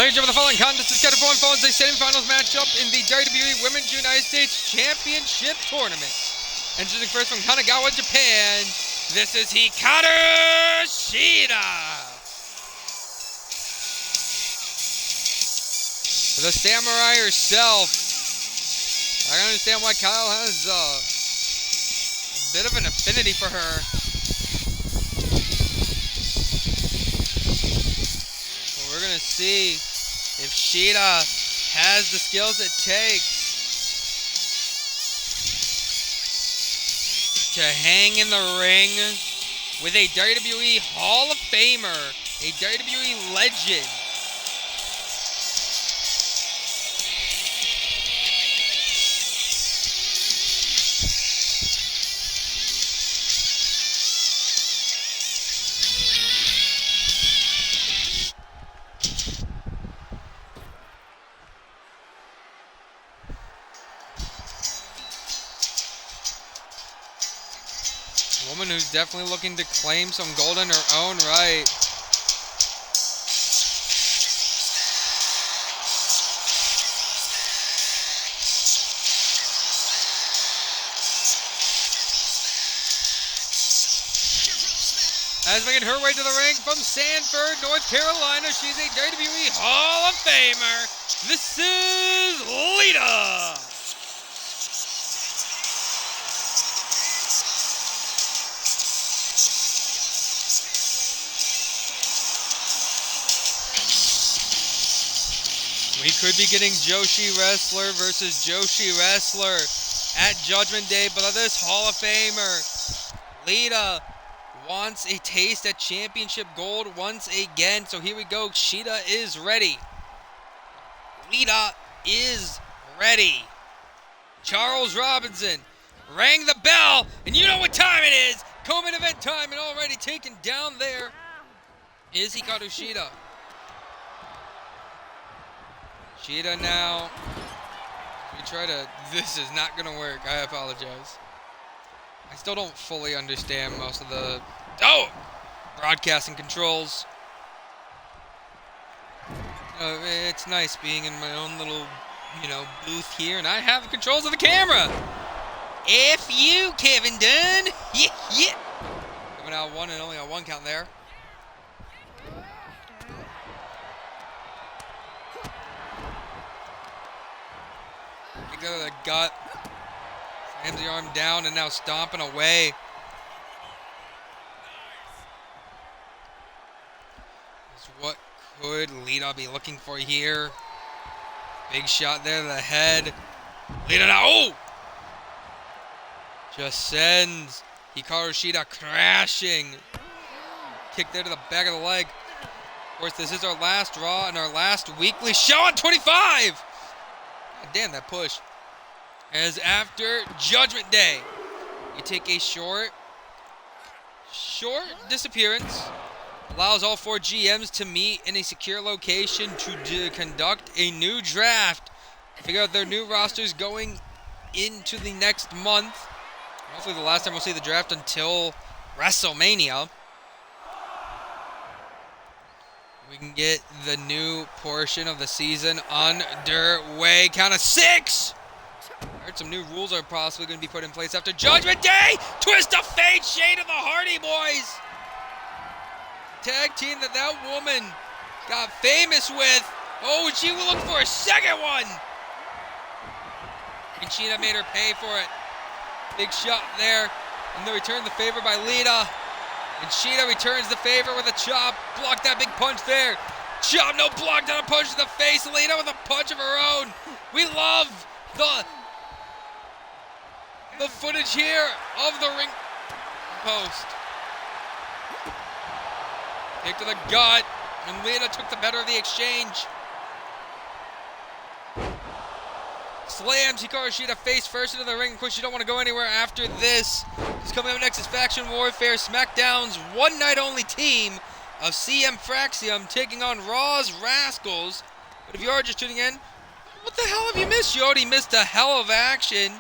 Ladies and gentlemen, the following contest is scheduled for one fall as a semifinals matchup in the WWE Women's United States Championship Tournament. Entering first from Kanagawa, Japan, this is Hikaru Shida. The samurai herself. I can understand why Kyle has a bit of an affinity for her. So we're going to see if Shida has the skills it takes to hang in the ring with a WWE Hall of Famer, a WWE legend. A woman who's definitely looking to claim some gold in her own right. As making her way to the ring from Sanford, North Carolina, she's a WWE Hall of Famer. This is Lita. We could be getting Joshi Wrestler versus Joshi Wrestler at Judgment Day, but this Hall of Famer, Lita, wants a taste at championship gold once again. So here we go. Shida is ready. Lita is ready. Charles Robinson rang the bell, and you know what time it is. Co-main event time, and already taken down there is Hikaru Shida. Shida now. This is not going to work. I apologize. I still don't fully understand most of the broadcasting controls. It's nice being in my own little, booth here, and I have the controls of the camera. F you, Kevin Dunn. Yeah. Coming out one and only on one count there. Kick out of the gut. Slams the arm down and now stomping away. What could Lita be looking for here? Big shot there to the head. Lita now. Oh! Just sends Hikaru Shida crashing. Kick there to the back of the leg. Of course, this is our last Raw and our last weekly show on 25. God damn, that push. As after Judgment Day, you take a short disappearance. Allows all 4 GMs to meet in a secure location to conduct a new draft. Figure out their new rosters going into the next month. Hopefully the last time we'll see the draft until WrestleMania. We can get the new portion of the season underway. Count of 6! I heard some new rules are possibly going to be put in place after Judgment Day! Twist of Fate, Shade of the Hardy Boys! Tag team that woman got famous with. Oh, and she will look for a second one. And Shida made her pay for it. Big shot there. And then returned the favor by Lita. And Shida returns the favor with a chop. Blocked that big punch there. Chop, no, blocked on a punch to the face. Lita with a punch of her own. We love the footage here of the ring post. Kick to the gut, and Lita took the better of the exchange. Slams Hikaru Shida face first into the ring. Of course, you don't want to go anywhere after this. Because coming up next is Faction Warfare, SmackDown's one-night-only team of CM Fraxium taking on Raw's Rascals. But if you are just tuning in, what the hell have you missed? You already missed a hell of action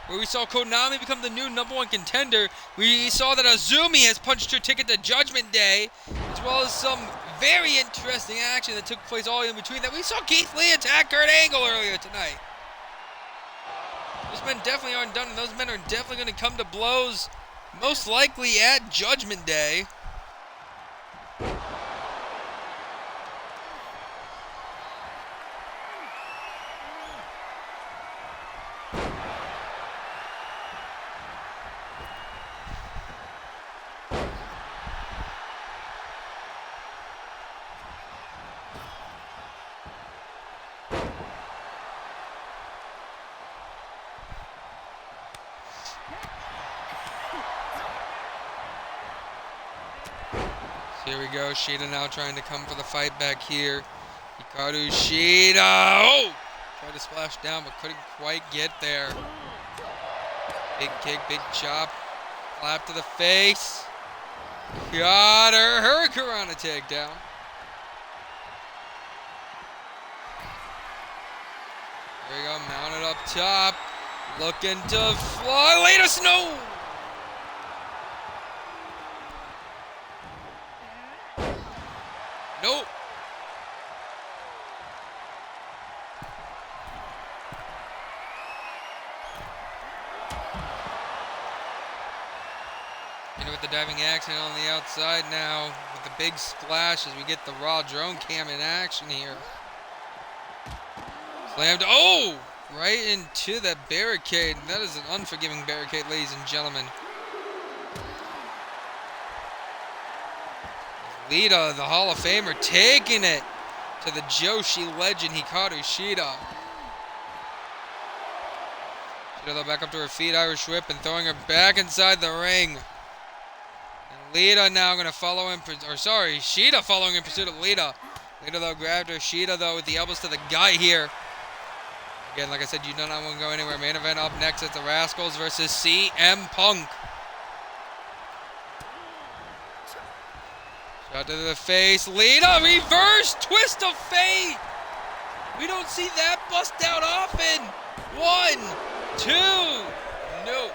where we saw Konami become the new #1 contender. We saw that Azumi has punched her ticket to Judgment Day, as well as some very interesting action that took place all in between that. We saw Keith Lee attack Kurt Angle earlier tonight. Those men definitely aren't done, and those men are definitely going to come to blows, most likely at Judgment Day. Here we go, Shida now trying to come for the fight back here. Hikaru Shida, oh! Tried to splash down, but couldn't quite get there. Big kick, big chop, flap to the face. Got her, Hurricane takedown. There we go, mounted up top, looking to fly, Lita Snow! Nope. With the diving action on the outside now, with the big splash as we get the Raw drone cam in action here. Slammed, oh! Right into that barricade. That is an unforgiving barricade, ladies and gentlemen. Lita, the Hall of Famer, taking it to the Joshi legend, Hikaru Shida. Shida, though, back up to her feet, Irish whip, and throwing her back inside the ring. And Lita now going to follow him, Shida following in pursuit of Lita. Lita, though, grabbed her. Shida, though, with the elbows to the gut here. Again, like I said, you do not want to go anywhere. Main event up next at the Rascals versus CM Punk. Shot to the face. Lita, reverse twist of fate. We don't see that bust out often. 1, 2. No.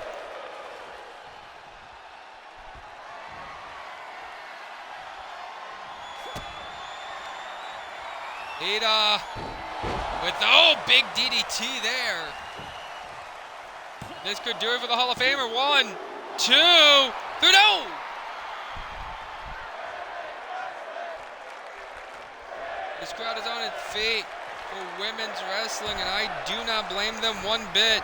Lita with the big DDT there. This could do it for the Hall of Famer. 1, 2, 3. No. This crowd is on its feet for women's wrestling, and I do not blame them one bit.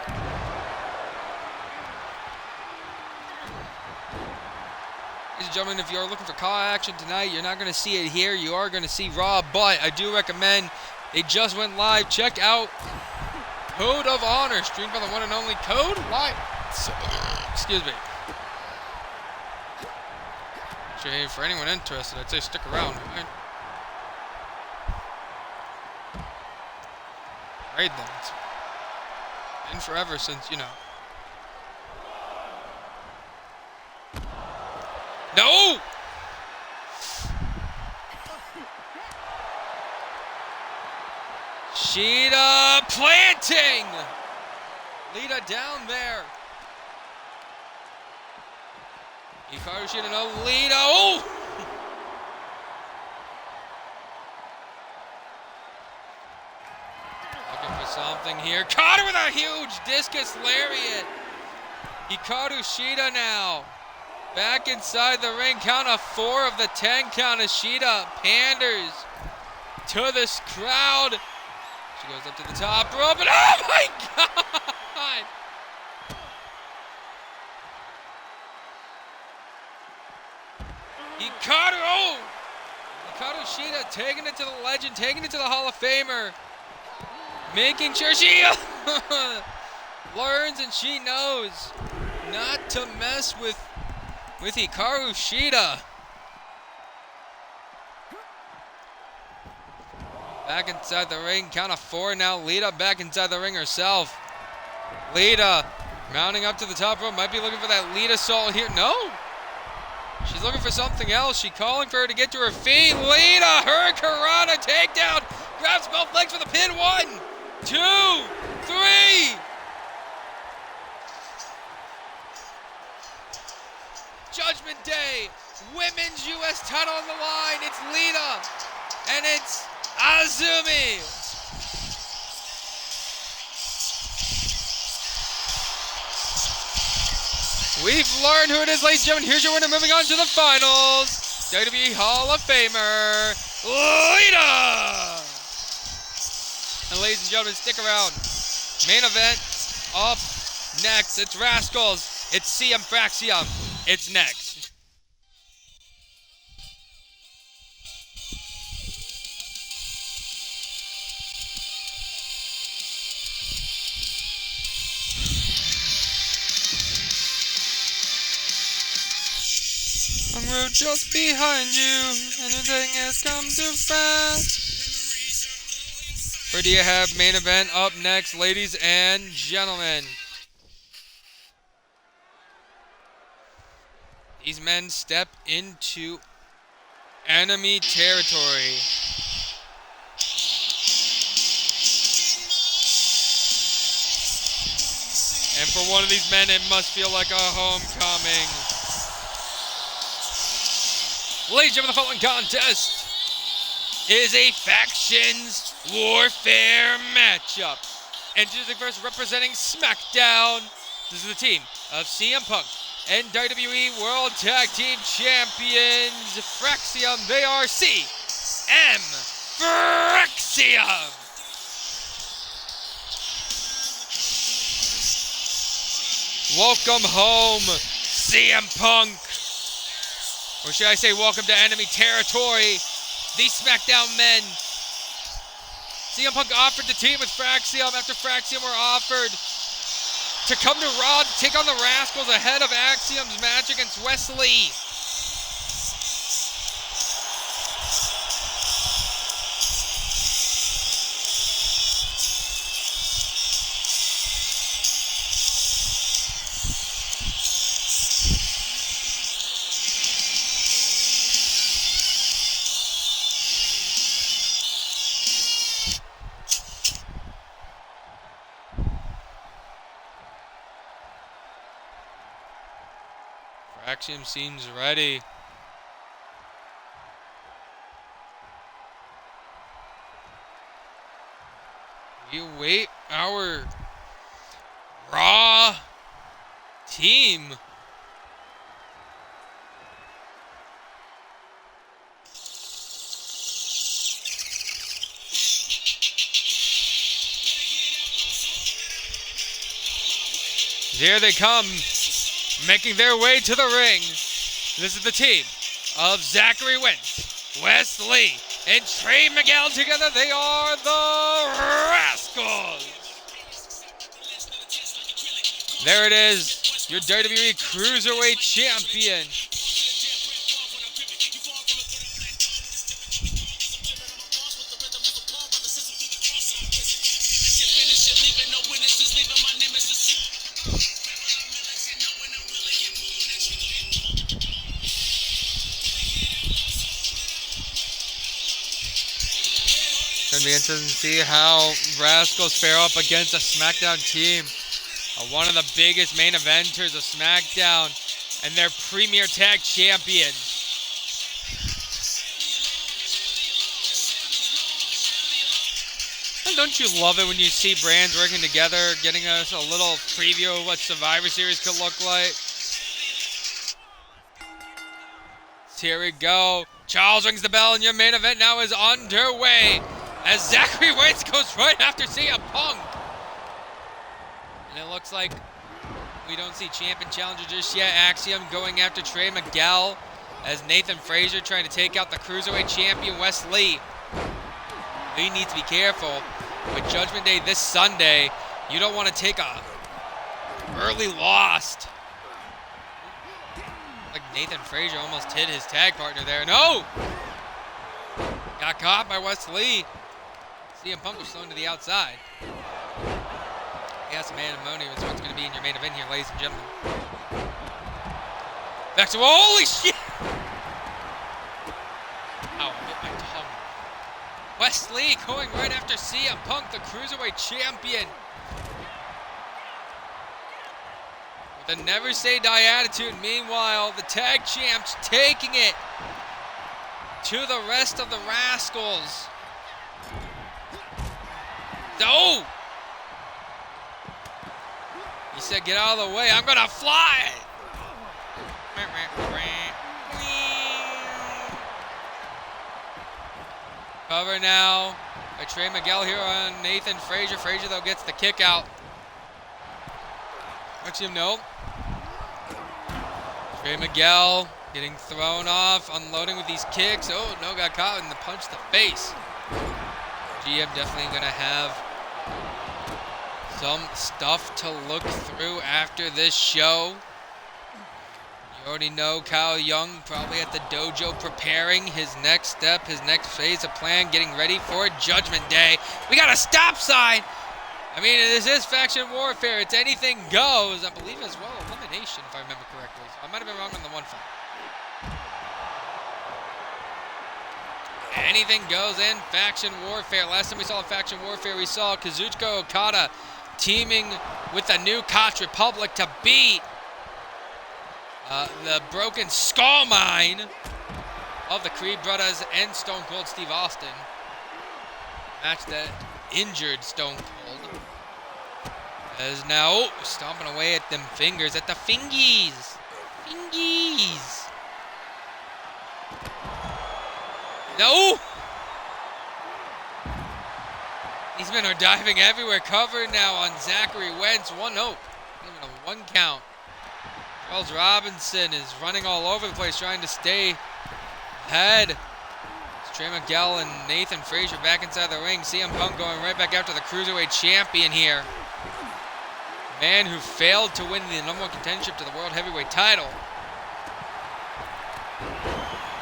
Ladies and gentlemen, if you're looking for Raw action tonight, you're not going to see it here. You are going to see Raw, but I do recommend, they just went live. Check out Code of Honor, streamed by the one and only Code Live. Excuse me. Actually, for anyone interested, I'd say stick around. Right? Raid them. It's been forever since, you know. No! Shida planting! Lita down there. Hikaru Shida, no, Lita. Oh! Something here. Caught her with a huge discus lariat. Hikaru Shida now. Back inside the ring. Count of 4 of the 10 count as Shida panders to this crowd. She goes up to the top rope and oh my God! Hikaru Shida taking it to the legend, taking it to the Hall of Famer. Making sure she learns and she knows not to mess with Hikaru Shida. Back inside the ring, count of 4 now. Lita back inside the ring herself. Lita mounting up to the top rope, might be looking for that Lita Salt here. No, she's looking for something else. She's calling for her to get to her feet. Lita, Hurricane takedown, grabs both legs for the pin. 1, 2, 3. Judgment Day women's U.S. title on the line. It's Lita, and it's Azumi. We've learned who it is, ladies and gentlemen. Here's your winner, moving on to the finals. WWE Hall of Famer, Lita. And ladies and gentlemen, stick around. Main event up next. It's Rascals. It's CM Fraxium. It's next. I'm road just behind you, and everything has come too fast. Where do you have main event up next, ladies and gentlemen? These men step into enemy territory. And for one of these men, it must feel like a homecoming. Ladies and gentlemen, the following contest is a factions warfare matchup. Introducing first, representing SmackDown. This is the team of CM Punk and WWE World Tag Team Champions Fraxium. They are CM Fraxium. Welcome home, CM Punk. Or should I say, welcome to enemy territory. These SmackDown men. CM Punk offered to team with Fraxium after Fraxium were offered to come to Raw to take on the Rascals ahead of Axiom's match against Wesley. Fraxium seems ready. We await our Raw team. Here they come, making their way to the ring. This is the team of Zachary Wentz, Wes Lee, and Trey Miguel. Together they are the Rascals. There it is, your WWE Cruiserweight Champion. Gonna be interesting to see how Rascals fare up against a SmackDown team. One of the biggest main eventers of SmackDown and their premier tag champion. And don't you love it when you see brands working together, getting us a little preview of what Survivor Series could look like? Here we go. Charles rings the bell and your main event now is underway as Zachary Wentz goes right after CM Punk. And it looks like we don't see champion challenger just yet. Axiom going after Trey Miguel as Nathan Frazier trying to take out the Cruiserweight champion Wes Lee. Lee needs to be careful. With Judgment Day this Sunday, you don't want to take a early loss. Like Nathan Frazier almost hit his tag partner there. No! Got caught by Wes Lee. CM Punk was thrown to the outside. He has some antimony with what's going to be in your main event here, ladies and gentlemen. Back to, holy shit! Ow, I bit my tongue. Wes Lee going right after CM Punk, the Cruiserweight champion. with a never say die attitude. Meanwhile, the tag champs taking it to the rest of the Rascals. Oh! He said, get out of the way. I'm going to fly. Cover now by Trey Miguel here on Nathan Frazier. Frazier, though, gets the kick out. MyGM, no. Trey Miguel getting thrown off, unloading with these kicks. Oh, no, got caught in the punch to the face. GM definitely going to have some stuff to look through after this show. You already know Kyle Young probably at the dojo preparing his next step, his next phase of plan, getting ready for Judgment Day. We got a stop sign. I mean, this is faction warfare. It's anything goes. I believe as well elimination, if I remember correctly. So I might have been wrong on the one fight. Anything goes in faction warfare. Last time we saw faction warfare, we saw Kazuchika Okada teaming with the new Koch Republic to beat the Broken Skull Mine of the Creed Brothers and Stone Cold Steve Austin. Match that injured Stone Cold. As now stomping away at them fingers, at the fingies. Fingies. No! These men are diving everywhere. Cover now on Zachary Wentz. 1-0. Even a 1 count. Charles Robinson is running all over the place, trying to stay ahead. It's Trey Miguel and Nathan Frazier back inside the ring. CM Punk going right back after the Cruiserweight Champion here. Man who failed to win the #1 contendership to the World Heavyweight title.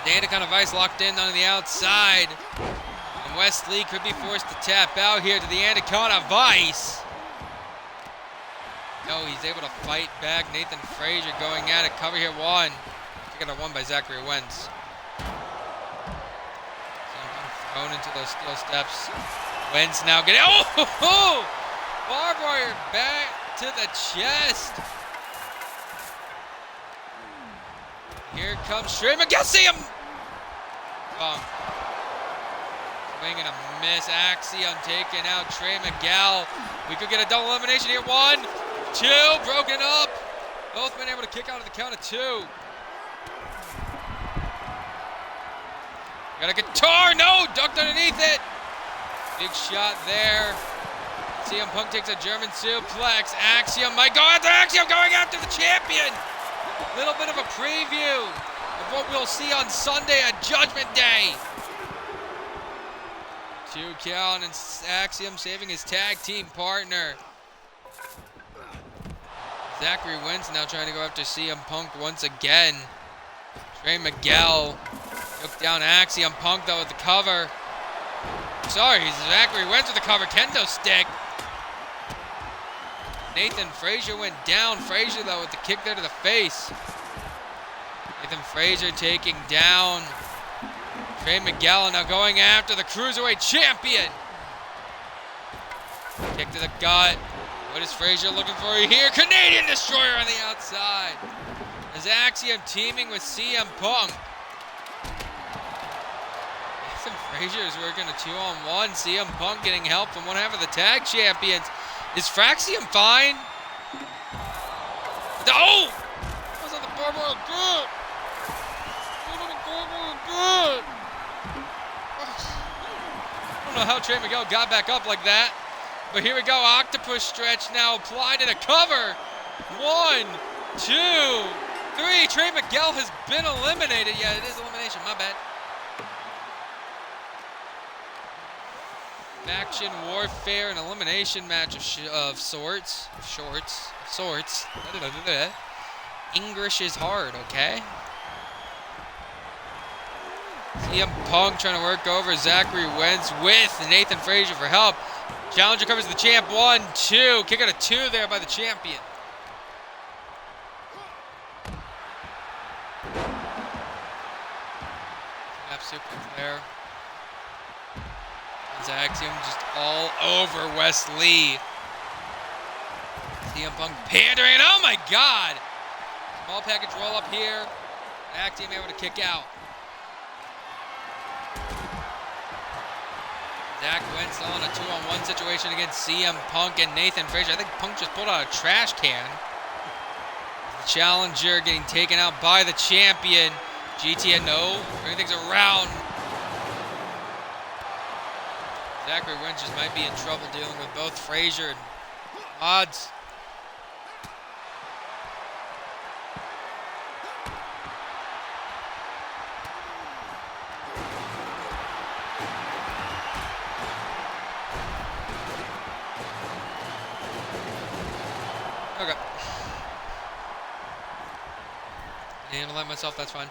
The Anaconda Vice locked in on the outside. And Wesley could be forced to tap out here to the Anaconda Vice. No, he's able to fight back. Nathan Frazier going at it. Cover here, 1. Kick out 1 by Zachary Wentz. Thrown into those steel steps. Wentz now getting... Oh! Barbed wire back to the chest. Here comes Trey Miguel. See him! Swing and a miss. Axiom taking out Trey Miguel. We could get a double elimination here. 1, 2, broken up. Both men able to kick out of the count of 2. Got a guitar. No, ducked underneath it. Big shot there. CM Punk takes a German suplex. Axiom might go after Axiom, going after the champion. Little bit of a preview of what we'll see on Sunday at Judgment Day. 2 count and Axiom saving his tag team partner. Zachary Wentz now trying to go after CM Punk once again. Trey Miguel took down Axiom. Punk though with the cover. Sorry, Zachary Wentz with the cover. Kendo stick. Nathan Frazier went down. Frazier though with the kick there to the face. Nathan Frazier taking down Trey Miguel, now going after the Cruiserweight Champion. Kick to the gut. What is Frazier looking for here? Canadian Destroyer on the outside. As Axiom teaming with CM Punk. Nathan Frazier is working a 2-on-1. CM Punk getting help from one half of the tag champions. Is Fraxium fine? Oh! That was on the barbed wire. Good. Good. I don't know how Trey Miguel got back up like that. But here we go. Octopus stretch now applied in a cover. 1, 2, 3. Trey Miguel has been eliminated. Yeah, it is elimination. My bad. Faction warfare, an elimination match of sorts. English is hard, okay? CM Punk trying to work over Zachary Wentz with Nathan Frazier for help. Challenger covers the champ. 1, 2. Kick out of 2 there by the champion. Snap super there. Axiom just all over Wesley. CM Punk pandering. Oh my God! Small package roll up here. Axiom able to kick out. Zach Wentz on a 2-on-1 situation against CM Punk and Nathan Frazier. I think Punk just pulled out a trash can. The challenger getting taken out by the champion. GTN, no. Bring things around. Zachary Wentz just might be in trouble dealing with both Frazier and Odds. Okay. Handle that myself, that's fine.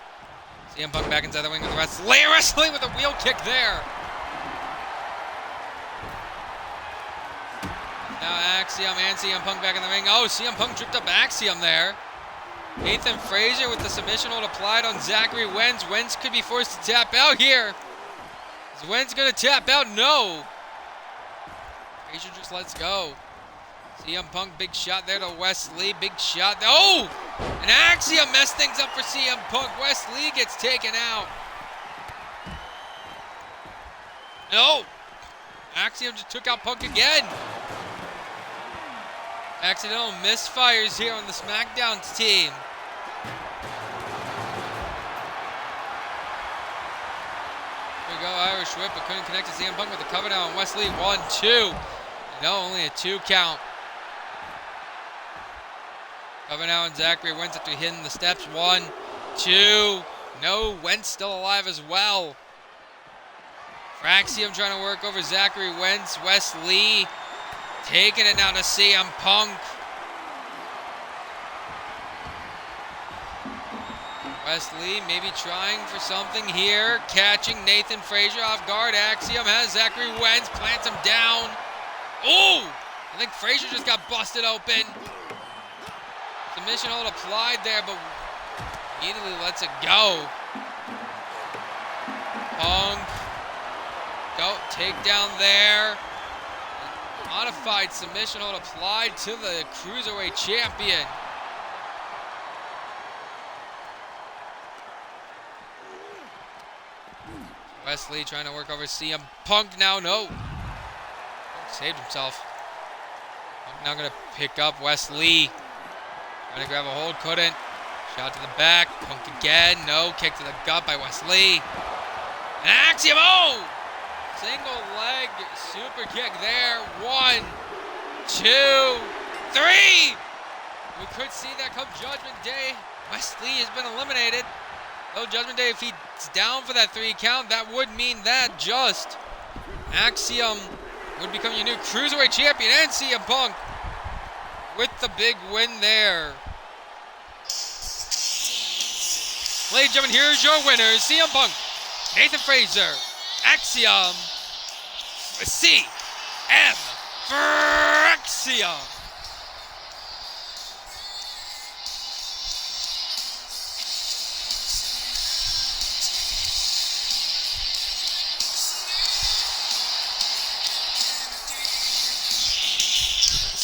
CM Punk back inside the wing with the wrestling with a wheel kick there. Now Axiom and CM Punk back in the ring. Oh, CM Punk tripped up Axiom there. Nathan Frazier with the submission hold applied on Zachary Wentz. Wentz could be forced to tap out here. Is Wentz going to tap out? No. Frazier just lets go. CM Punk, big shot there to Wesley. Big shot. Oh! And Axiom messed things up for CM Punk. Wesley gets taken out. No! Axiom just took out Punk again. Accidental misfires here on the SmackDown team. Here we go, Irish whip, but couldn't connect to CM Punk with the cover now on Wesley. 1-2. No, only a 2 count. Cover now on Zachary Wentz after hitting the steps. 1, 2. No, Wentz still alive as well. Fraxium trying to work over Zachary Wentz. Wesley taking it now to CM Punk. Wesley maybe trying for something here. Catching Nathan Frazier off guard. Axiom has Zachary Wentz. Plants him down. Oh! I think Frazier just got busted open. Submission hold applied there, but immediately lets it go. Punk. Go. Takedown there. Modified submission hold applied to the Cruiserweight champion. Wesley trying to work over CM Punk now. No. Punk saved himself. Punk now going to pick up Wesley. Trying to grab a hold. Couldn't. Shot to the back. Punk again. No. Kick to the gut by Wesley. And Axiom. Oh! Single leg super kick there. 1, 2, 3. We could see that come Judgment Day. Wesley has been eliminated. Though Judgment Day, if he's down for that 3 count, that would mean that just Axiom would become your new Cruiserweight champion, and CM Punk with the big win there. Ladies and gentlemen, here's your winners. CM Punk, Nathan Frazier, Axiom, CM Fraxiom.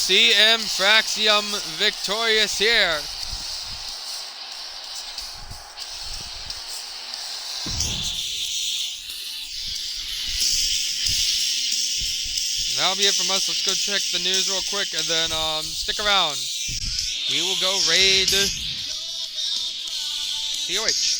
CM Fraxiom victorious here. That'll be it from us. Let's go check the news real quick and then stick around. We will go raid COH.